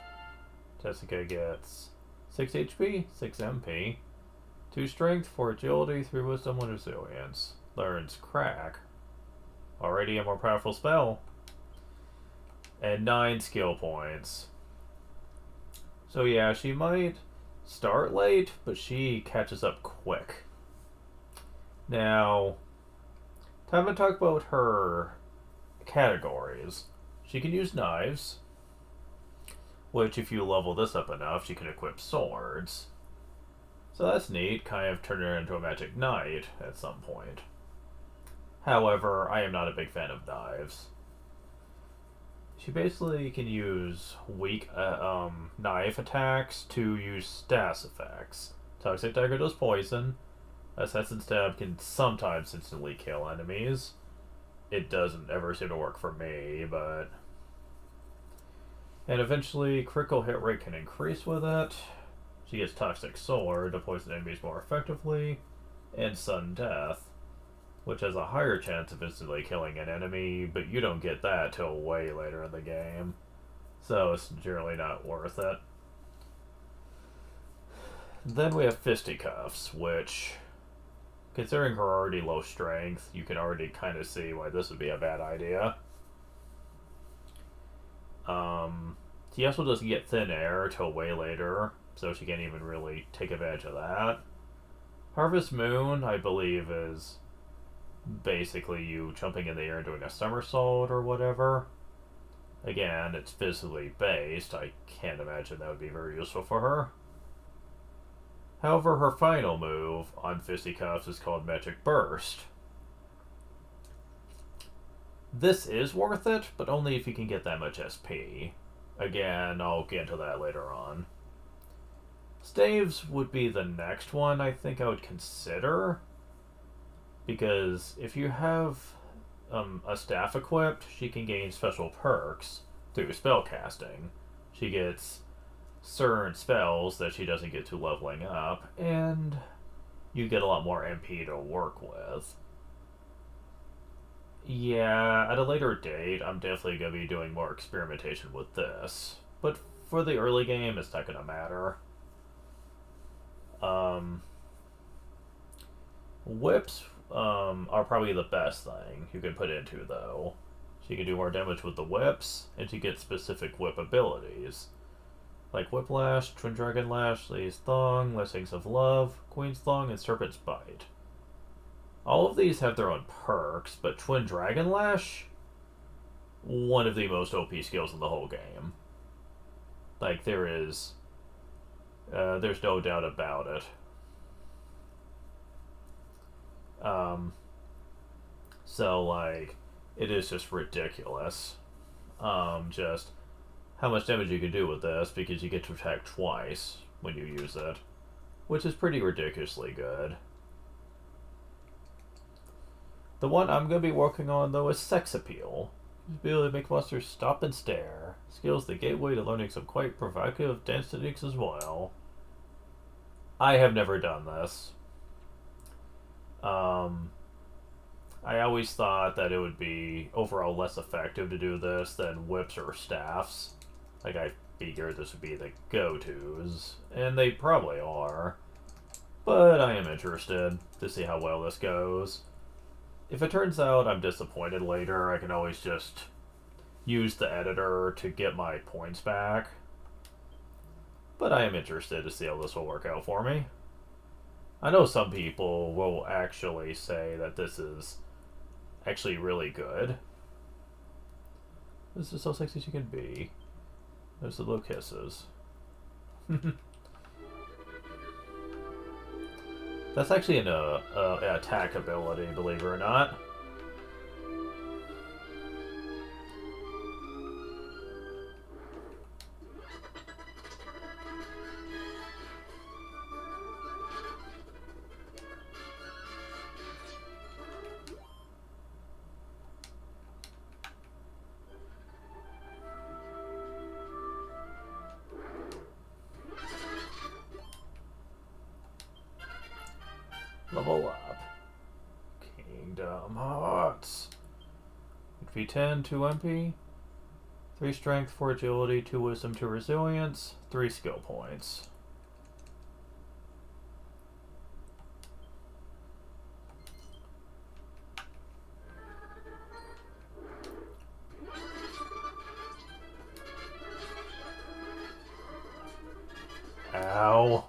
Jessica gets 6 HP, 6 MP, 2 strength, 4 agility, 3 wisdom, 1 resilience. Learns Crack. Already a more powerful spell. and 9 skill points. So yeah, she might start late, but she catches up quick. Now, time to talk about her categories. She can use knives, which if you level this up enough, she can equip swords. So that's neat, kind of turn her into a magic knight at some point. However, I am not a big fan of knives. She basically can use weak knife attacks to use status effects. Toxic Dagger does poison. Assassin Stab can sometimes instantly kill enemies. It doesn't ever seem to work for me, but... And eventually, critical hit rate can increase with it. She gets Toxic Sword to poison enemies more effectively. And Sudden Death, which has a higher chance of instantly killing an enemy, but you don't get that till way later in the game. So it's generally not worth it. Then we have Fisticuffs, which, considering her already low strength, you can already kind of see why this would be a bad idea. She also doesn't get Thin Air till way later, so she can't even really take advantage of that. Harvest Moon, I believe, is basically you jumping in the air and doing a somersault or whatever. Again, it's physically based. I can't imagine that would be very useful for her. However, her final move on Fisticuffs is called Magic Burst. This is worth it, but only if you can get that much SP. Again, I'll get into that later on. Staves would be the next one I think I would consider. Because if you have a staff equipped, she can gain special perks through spellcasting. She gets certain spells that she doesn't get to leveling up, and you get a lot more MP to work with. Yeah, at a later date, I'm definitely going to be doing more experimentation with this. But for the early game, it's not going to matter. Whips are probably the best thing you can put into, though. She can do more damage with the whips, and she gets specific whip abilities. Like Whiplash, Twin Dragon Lash, Lady's Thong, Blessings of Love, Queen's Thong, and Serpent's Bite. All of these have their own perks, but Twin Dragon Lash, one of the most OP skills in the whole game. Like, there's no doubt about it. So, like, it is just ridiculous. Just how much damage you can do with this, because you get to attack twice when you use it, which is pretty ridiculously good. The one I'm going to be working on, though, is Sex Appeal. The ability to make monsters stop and stare. Skill's the gateway to learning some quite provocative dance techniques as well. I have never done this. I always thought that it would be overall less effective to do this than whips or staffs. Like, I figured this would be the go-tos, and they probably are. But I am interested to see how well this goes. If it turns out I'm disappointed later, I can always just use the editor to get my points back. But I am interested to see how this will work out for me. I know some people will actually say that this is actually really good. This is so sexy as you can be. There's the little kisses. That's actually an attack ability, believe it or not. Level up. Kingdom Hearts. HP 10, 2 MP. 3 strength, 4 agility, 2 wisdom, 2 resilience, 3 skill points. Ow.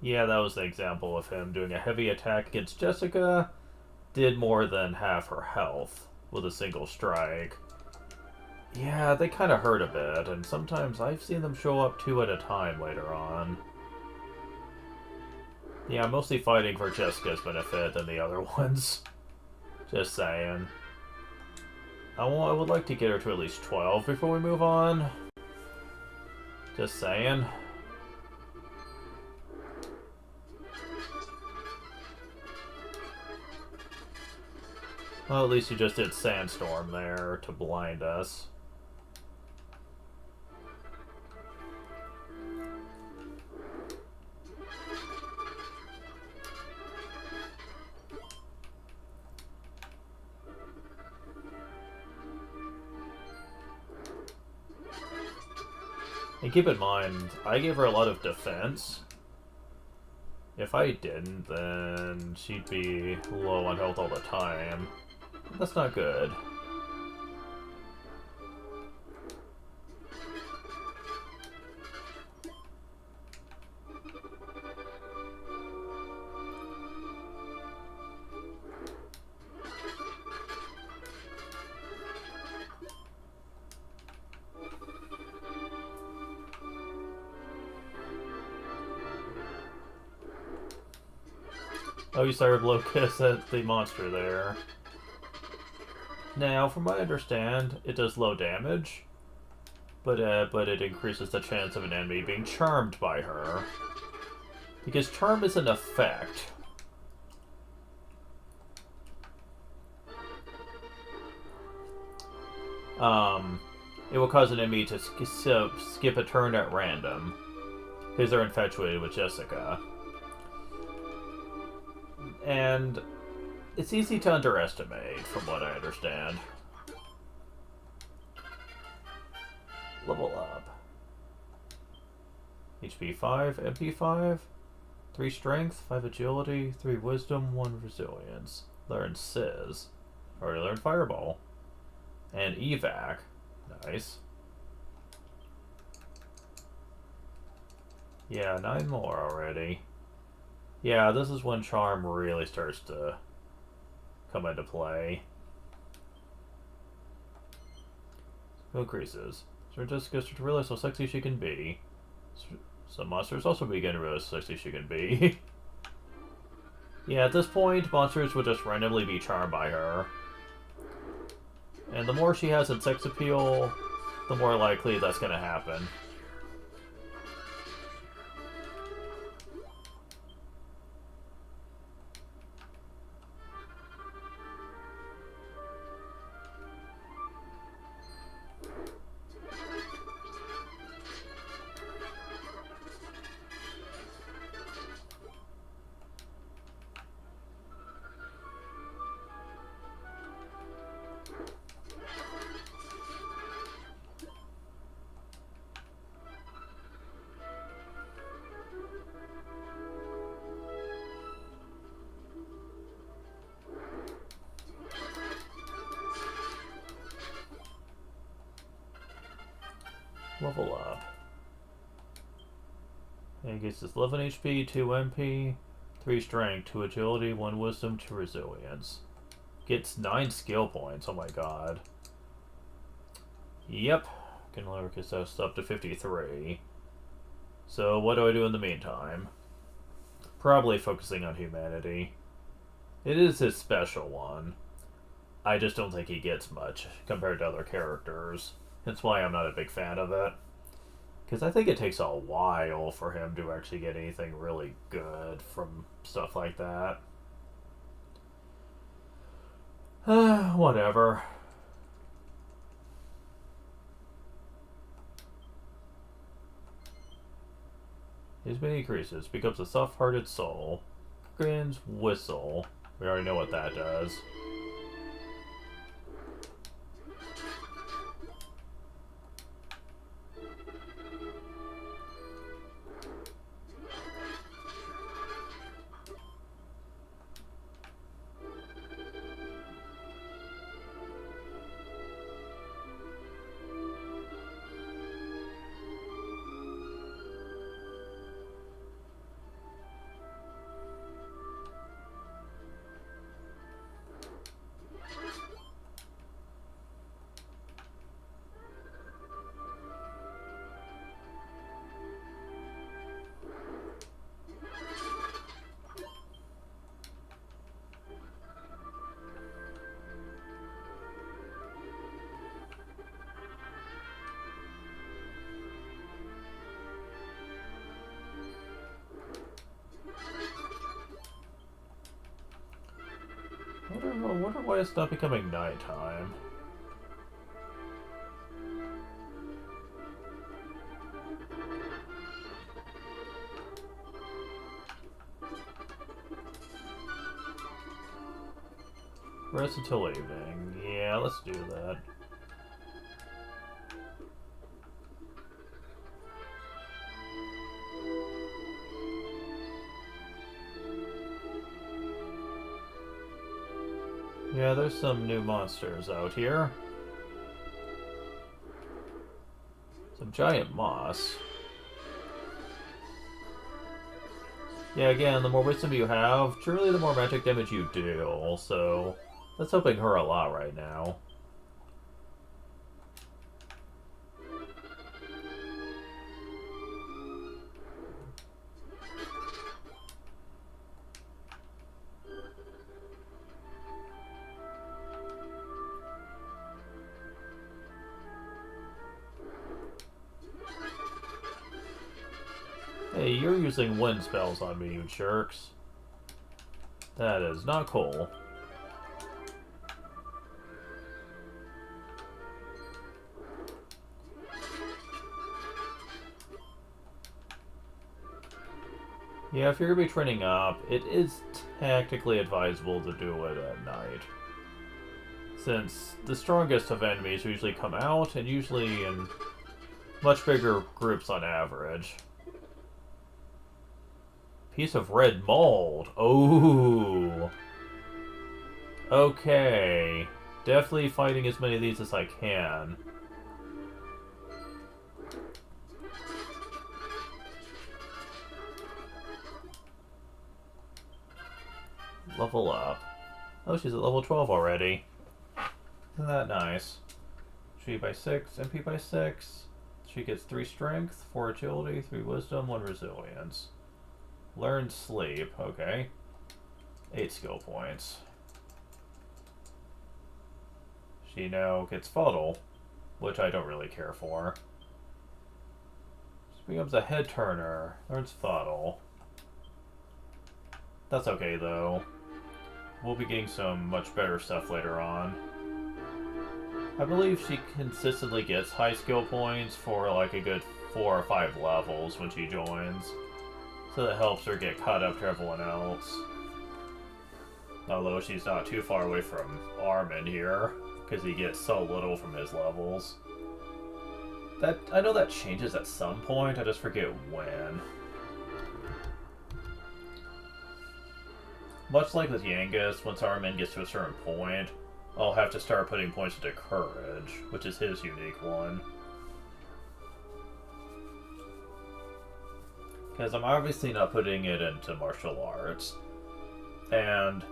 Yeah, that was an example of him doing a heavy attack against Jessica. Did more than half her health with a single strike. Yeah, they kind of hurt a bit, and sometimes I've seen them show up 2 at a time later on. Yeah, I'm mostly fighting for Jessica's benefit than the other ones. Just saying. I would like to get her to at least 12 before we move on. Just saying. Well, at least you just did Sandstorm there to blind us. And keep in mind, I gave her a lot of defense. If I didn't, then she'd be low on health all the time. That's not good. Oh, you started Locust at the monster there. Now, from what I understand, it does low damage, but it increases the chance of an enemy being charmed by her. Because charm is an effect. It will cause an enemy to skip a turn at random, because they're infatuated with Jessica. And it's easy to underestimate, from what I understand. Level up. HP 5, MP 5, 3 strength, 5 agility, 3 wisdom, 1 resilience. Learn Sizz. Already learned Fireball. And Evac. Nice. Yeah, 9 more already. Yeah, this is when Charm really starts to come into play. Who increases? Sir Jessica starts to realize how sexy she can be. Some monsters also begin to realize how sexy she can be. Yeah, at this point, monsters would just randomly be charmed by her. And the more she has in sex appeal, the more likely that's gonna happen. Level up. And gets this 11 HP, 2 MP, 3 strength, 2 agility, 1 wisdom, 2 resilience. Gets 9 skill points, oh my god. Yep. Can lower his up to 53. So what do I do in the meantime? Probably focusing on humanity. It is his special one. I just don't think he gets much compared to other characters. That's why I'm not a big fan of it. Because I think it takes a while for him to actually get anything really good from stuff like that. Whatever. His many increases. Becomes a soft-hearted soul. Grins whistle. We already know what that does. it's not becoming nighttime. Rest until evening. Yeah, let's do that. Yeah, there's some new monsters out here. Some giant moss. Yeah, again, the more wisdom you have, truly the more magic damage you deal, so that's helping her a lot right now. Hey, you're using wind spells on me, you jerks. That is not cool. Yeah, if you're going to be training up, it is tactically advisable to do it at night. Since the strongest of enemies usually come out, and usually in much bigger groups on average. Piece of red mold. Oh. Okay. Definitely fighting as many of these as I can. Level up. Oh, she's at level 12 already. Isn't that nice? She by 6, MP by 6. She gets 3 strength, 4 agility, 3 wisdom, 1 resilience. Learn sleep, okay. 8 skill points. She now gets fuddle, which I don't really care for. She becomes a head turner, learns fuddle. That's okay though. We'll be getting some much better stuff later on. I believe she consistently gets high skill points for like a good 4 or 5 levels when she joins. So that helps her get caught up to everyone else. Although she's not too far away from Armin here, because he gets so little from his levels. I know that changes at some point, I just forget when. Much like with Yangus, once Armin gets to a certain point, I'll have to start putting points into Courage, which is his unique one. Because I'm obviously not putting it into martial arts. And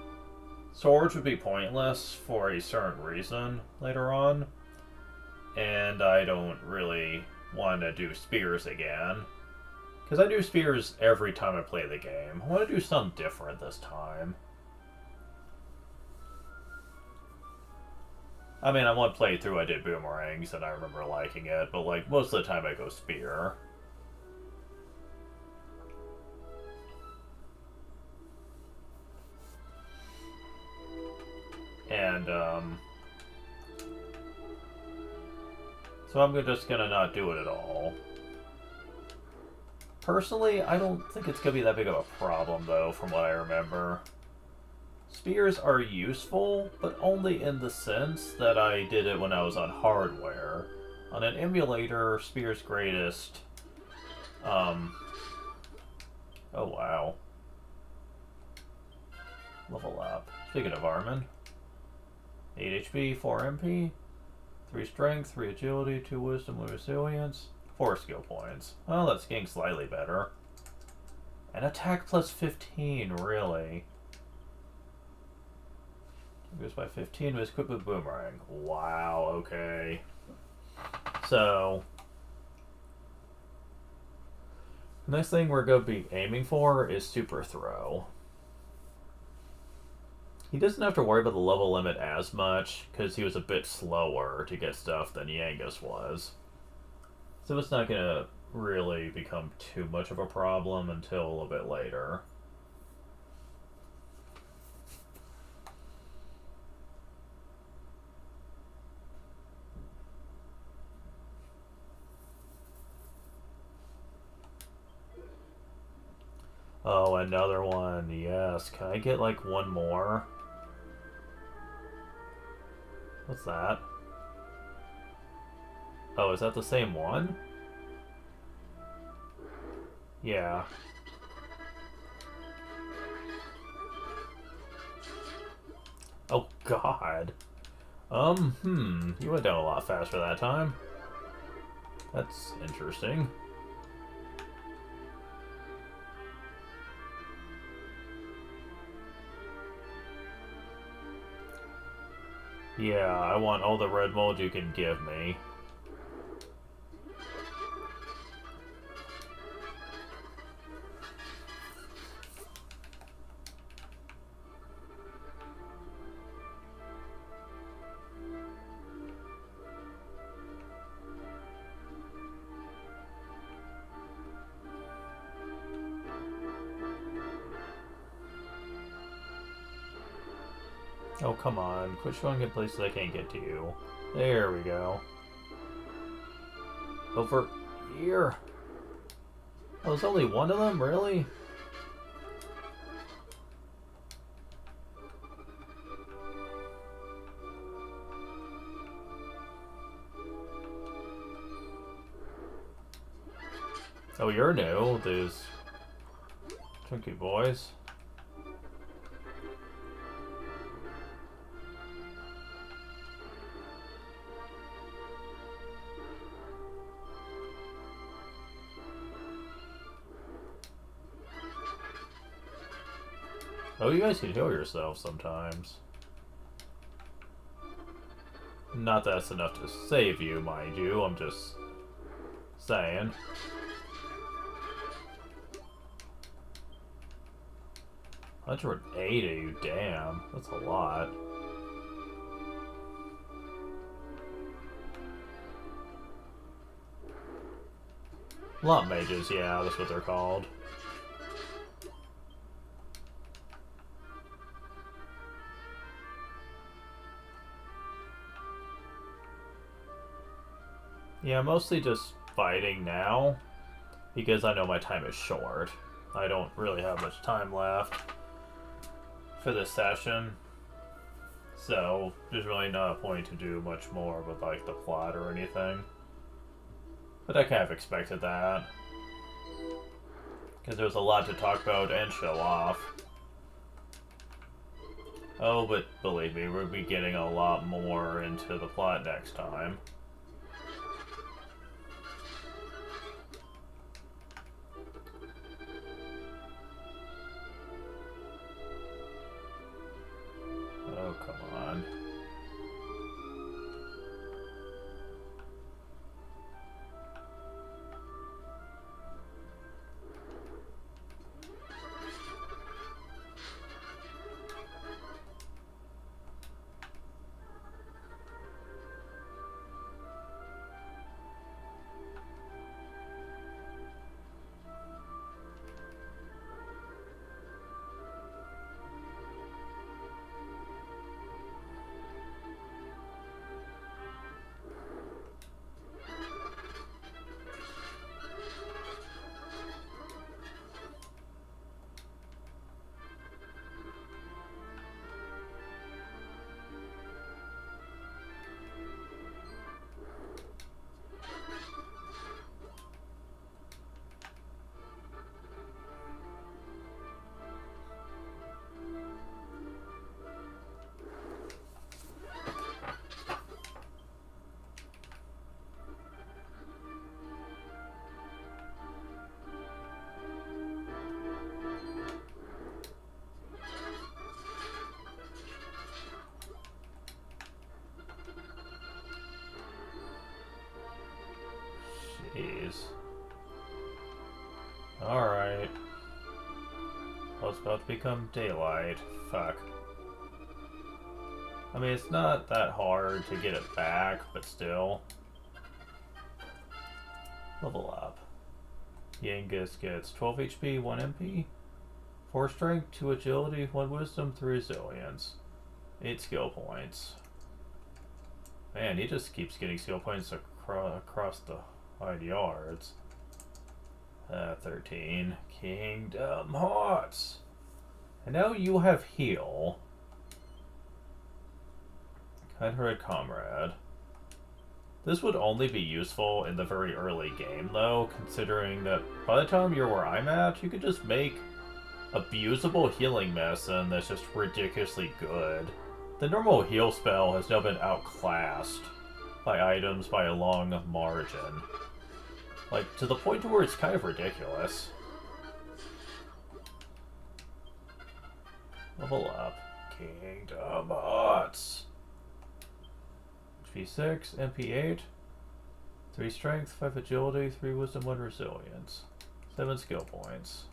swords would be pointless for a certain reason later on. And I don't really want to do spears again. Because I do spears every time I play the game. I want to do something different this time. I mean, on one playthrough I did boomerangs and I remember liking it, but like most of the time I go spear. And, so I'm just gonna not do it at all. Personally, I don't think it's gonna be that big of a problem, though, from what I remember. Spears are useful, but only in the sense that I did it when I was on hardware. On an emulator, Spear's greatest, oh wow. Level up. Speaking of Armin. 8 HP, 4 MP, 3 strength, 3 agility, 2 wisdom, 1 resilience, 4 skill points. Well, that's getting slightly better. And attack plus 15, really. Goes by 15, was equipped with boomerang. Wow, okay. So, the next thing we're going to be aiming for is super throw. He doesn't have to worry about the level limit as much, because he was a bit slower to get stuff than Yangus was. So it's not going to really become too much of a problem until a little bit later. Oh, another one. Yes. Can I get like one more? What's that? Oh, is that the same one? Yeah. Oh, God. You went down a lot faster that time. That's interesting. Yeah, I want all the red mold you can give me. Oh, come on. Quit showing in places I can't get to you. There we go. Over here. Oh, there's only one of them? Really? Oh, you're new. These chunky boys. Oh, you guys can heal yourselves sometimes. Not that it's enough to save you, mind you. I'm just saying. 180, damn. That's a lot. Lot mages, yeah, that's what they're called. Yeah, mostly just fighting now, because I know my time is short. I don't really have much time left for this session, so there's really not a point to do much more with like the plot or anything. But I kind of expected that, because there's a lot to talk about and show off. Oh, but believe me, we'll be getting a lot more into the plot next time. Oh, come on. Jeez. Alright. Well, it's about to become daylight. Fuck. I mean, it's not that hard to get it back, but still. Level up. Yangus gets 12 HP, 1 MP, 4 strength, 2 agility, 1 wisdom, 3 resilience, 8 skill points. Man, he just keeps getting skill points across the wide yards. 13. Kingdom Hearts. And now you have heal. Kind-hearted comrade. This would only be useful in the very early game, though, considering that by the time you're where I'm at, you could just make abusable healing medicine that's just ridiculously good. The normal heal spell has now been outclassed by items by a long margin. Like, to the point to where it's kind of ridiculous. Level up. Kingdom Hearts. HP 6, MP 8, 3 strength, 5 agility, 3 wisdom, 1 resilience, 7 skill points.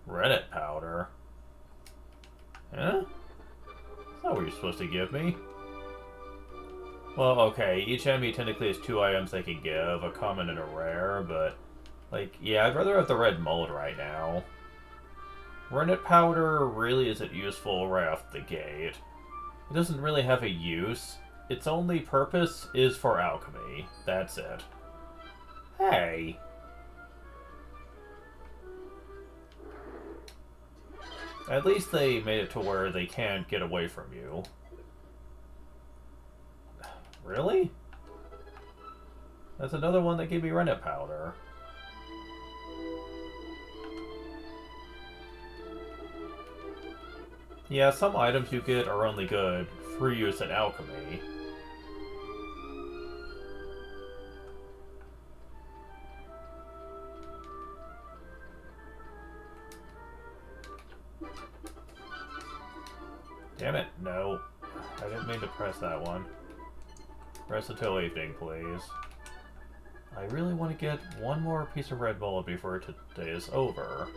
Rennet powder. Huh? That's not what you're supposed to give me. Well, okay, each enemy technically has 2 items they can give, a common and a rare, but like, yeah, I'd rather have the red mold right now. Rennet powder really isn't useful right off the gate. It doesn't really have a use. Its only purpose is for alchemy. That's it. Hey! At least they made it to where they can't get away from you. Really? That's another one that gave me rennet powder. Yeah, some items you get are only good for use in alchemy. Damn it, no. I didn't mean to press that one. Rest until evening, please. I really want to get one more piece of red bullet before today is over.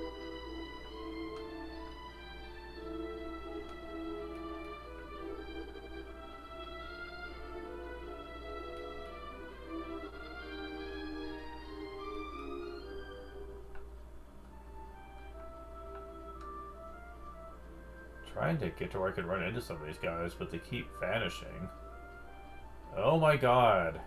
Trying to get to where I could run into some of these guys, but they keep vanishing. Oh my god.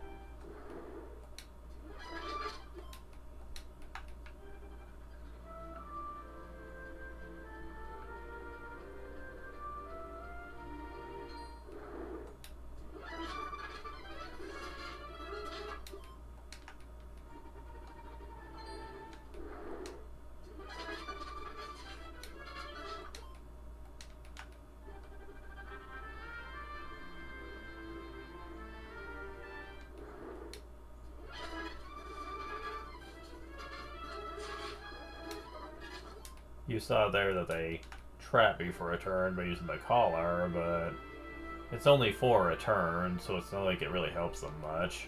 You saw there that they trapped me for a turn by using the collar, but it's only for a turn, so it's not like it really helps them much.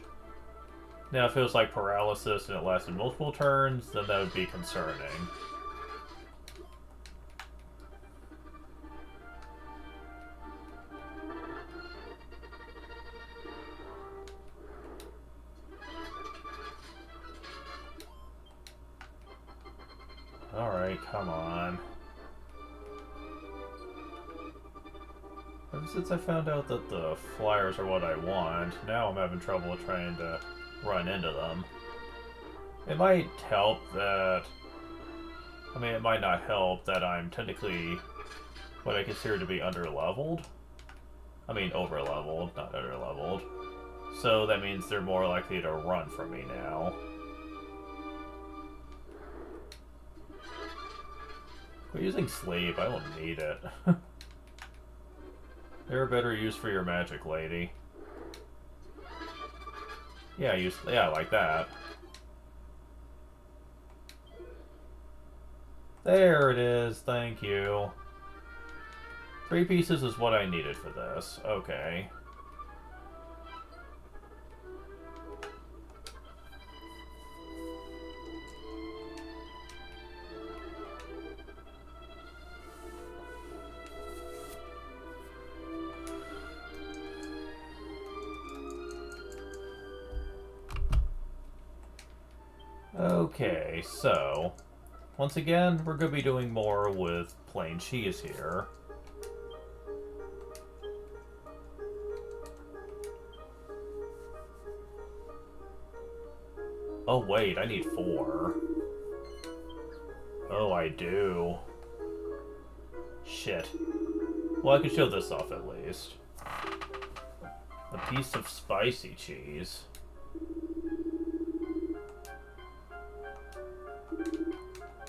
Now, if it was like paralysis and it lasted multiple turns, then that would be concerning. Alright, come on. Ever since I found out that the flyers are what I want, now I'm having trouble trying to run into them. It might help that... I mean, it might not help that I'm technically what I consider to be underleveled. I mean, overleveled, not underleveled. So that means they're more likely to run from me now. Quit using sleep, I don't need it. They're a better use for your magic, lady. Yeah, yeah, like that. There it is, thank you. 3 pieces is what I needed for this. Okay. Okay, so, once again, we're going to be doing more with plain cheese here. Oh wait, I need 4. Oh, I do. Shit. Well, I can show this off at least. A piece of spicy cheese.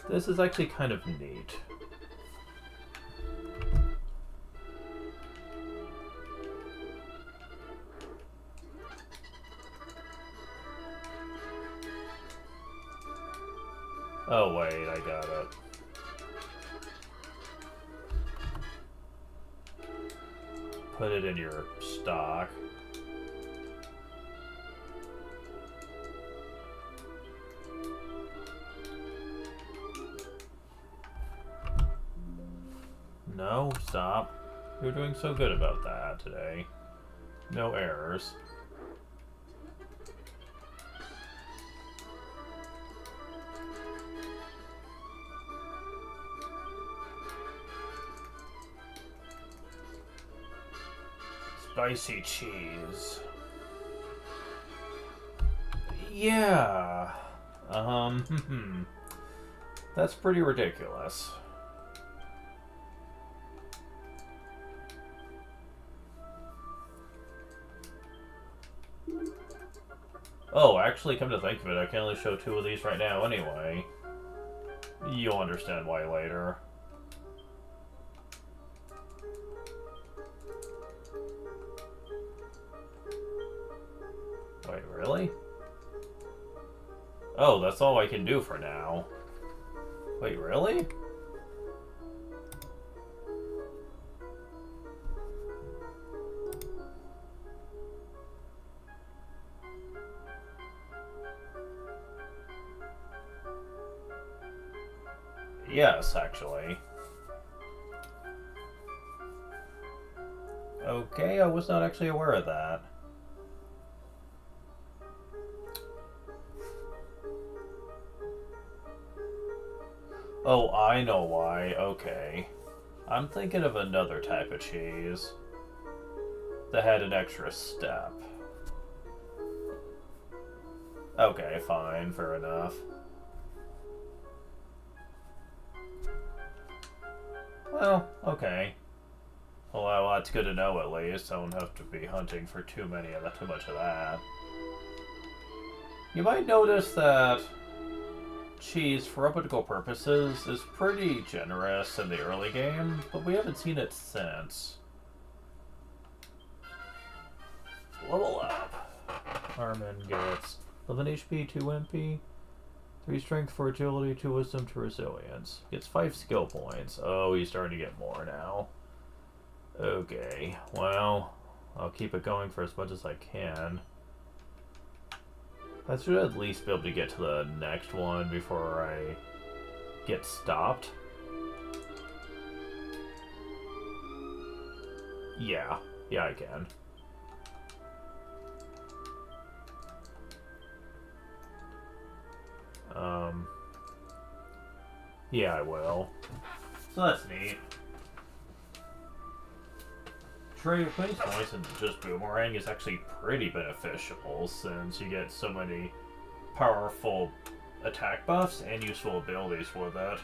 This is actually kind of neat. Oh wait, I got it. Put it in your stock. No, stop. You're doing so good about that today. No errors. Spicy cheese. Yeah. That's pretty ridiculous. Oh, actually, come to think of it, I can only show 2 of these right now anyway. You'll understand why later. Wait, really? Oh, that's all I can do for now. Wait, really? Yes, actually. Okay, I was not actually aware of that. Oh, I know why. Okay. I'm thinking of another type of cheese that had an extra step. Okay, fine, fair enough. Well, okay. Well, that's good to know at least. I won't have to be hunting for too much of that. You might notice that cheese, for optical purposes, is pretty generous in the early game, but we haven't seen it since. Level up. Armin gets 11 HP, 2 MP, 3 strength for agility, 2 wisdom to resilience. Gets 5 skill points. Oh, he's starting to get more now. Okay, well, I'll keep it going for as much as I can. I should at least be able to get to the next one before I get stopped. Yeah, I can. Yeah, I will. So that's neat. Putting points into just Boomerang is actually pretty beneficial since you get so many powerful attack buffs and useful abilities with it.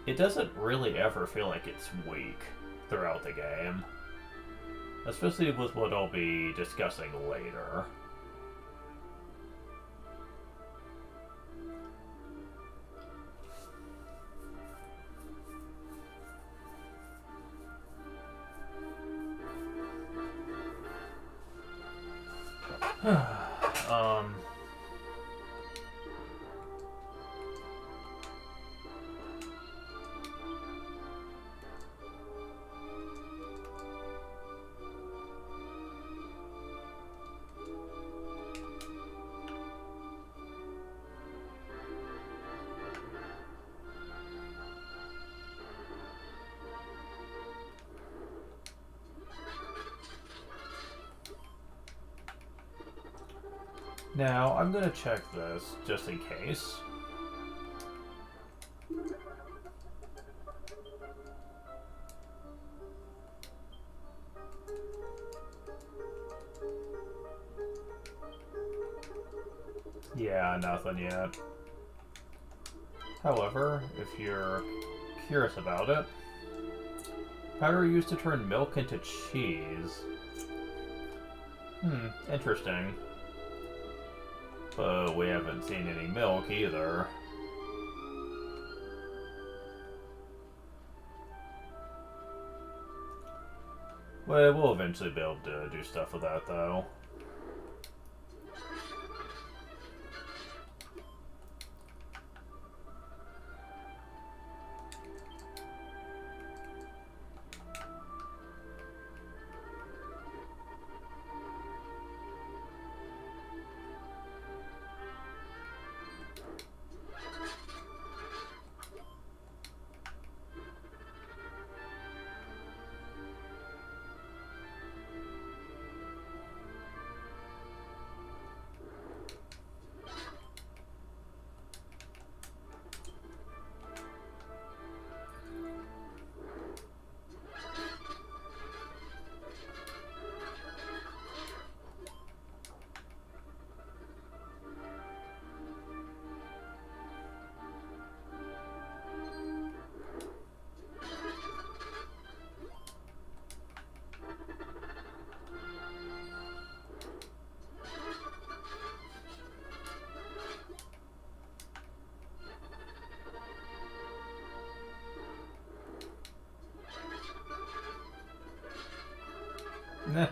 It doesn't really ever feel like it's weak throughout the game. Especially with what I'll be discussing later. Now, I'm gonna check this just in case. Yeah, Nah, nothing yet. However, if you're curious about it, powder used to turn milk into cheese. Interesting. But we haven't seen any milk either. Well, we'll eventually be able to do stuff with that, though. Nah.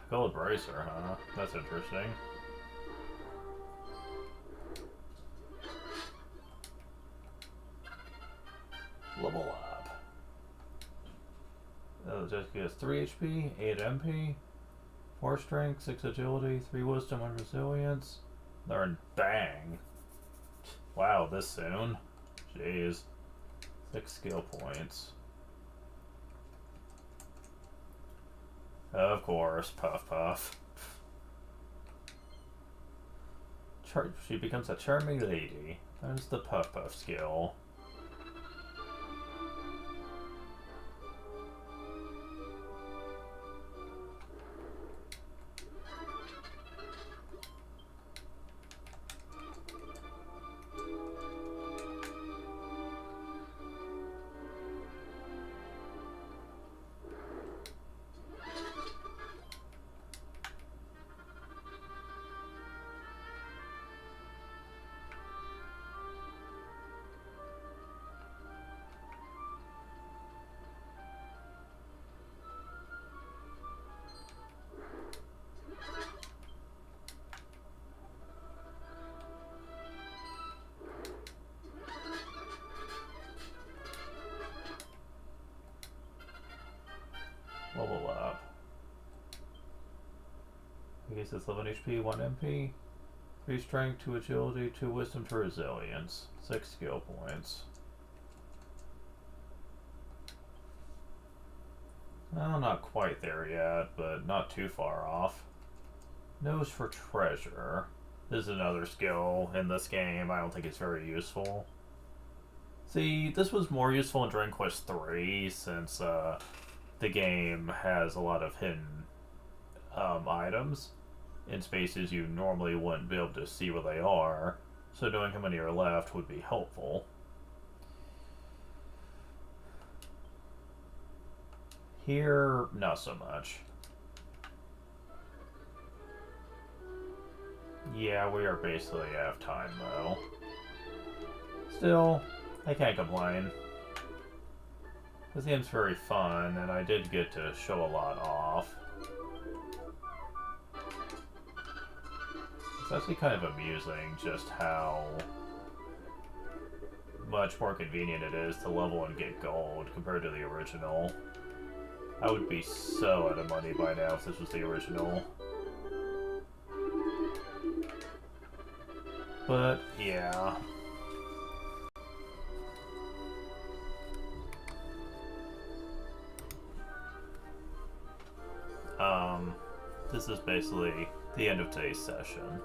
Gold bracer, huh? That's interesting. Level up. Oh, just gets 3 HP, 8 MP, 4 strength, 6 agility, 3 wisdom and resilience. Learn bang. Wow, this soon. Jeez. 6 skill points. Of course, Puff Puff. She becomes a charming lady. There's the Puff Puff skill. Level up. I guess it's 11 HP, 1 MP, 3 strength, 2 agility, 2 wisdom, 2 resilience, 6 skill points. Well, not quite there yet, but not too far off. Nose for treasure. This is another skill in this game. I don't think it's very useful. See, this was more useful in Dragon Quest III since the game has a lot of hidden items in spaces you normally wouldn't be able to see where they are, so knowing how many are left would be helpful. Here, not so much. Yeah, we are basically out of time though. Still, I can't complain. This game's very fun, and I did get to show a lot off. It's actually kind of amusing just how much more convenient it is to level and get gold compared to the original. I would be so out of money by now if this was the original. But, yeah. This is basically the end of today's session.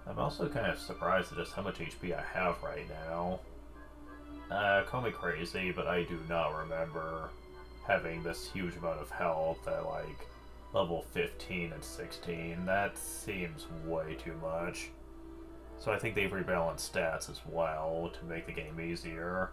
I'm also kind of surprised at just how much HP I have right now. Call me crazy, but I do not remember having this huge amount of health at like level 15 and 16. That seems way too much. So I think they've rebalanced stats as well to make the game easier.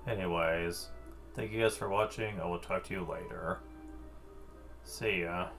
Anyways, thank you guys for watching. I will talk to you later. See ya.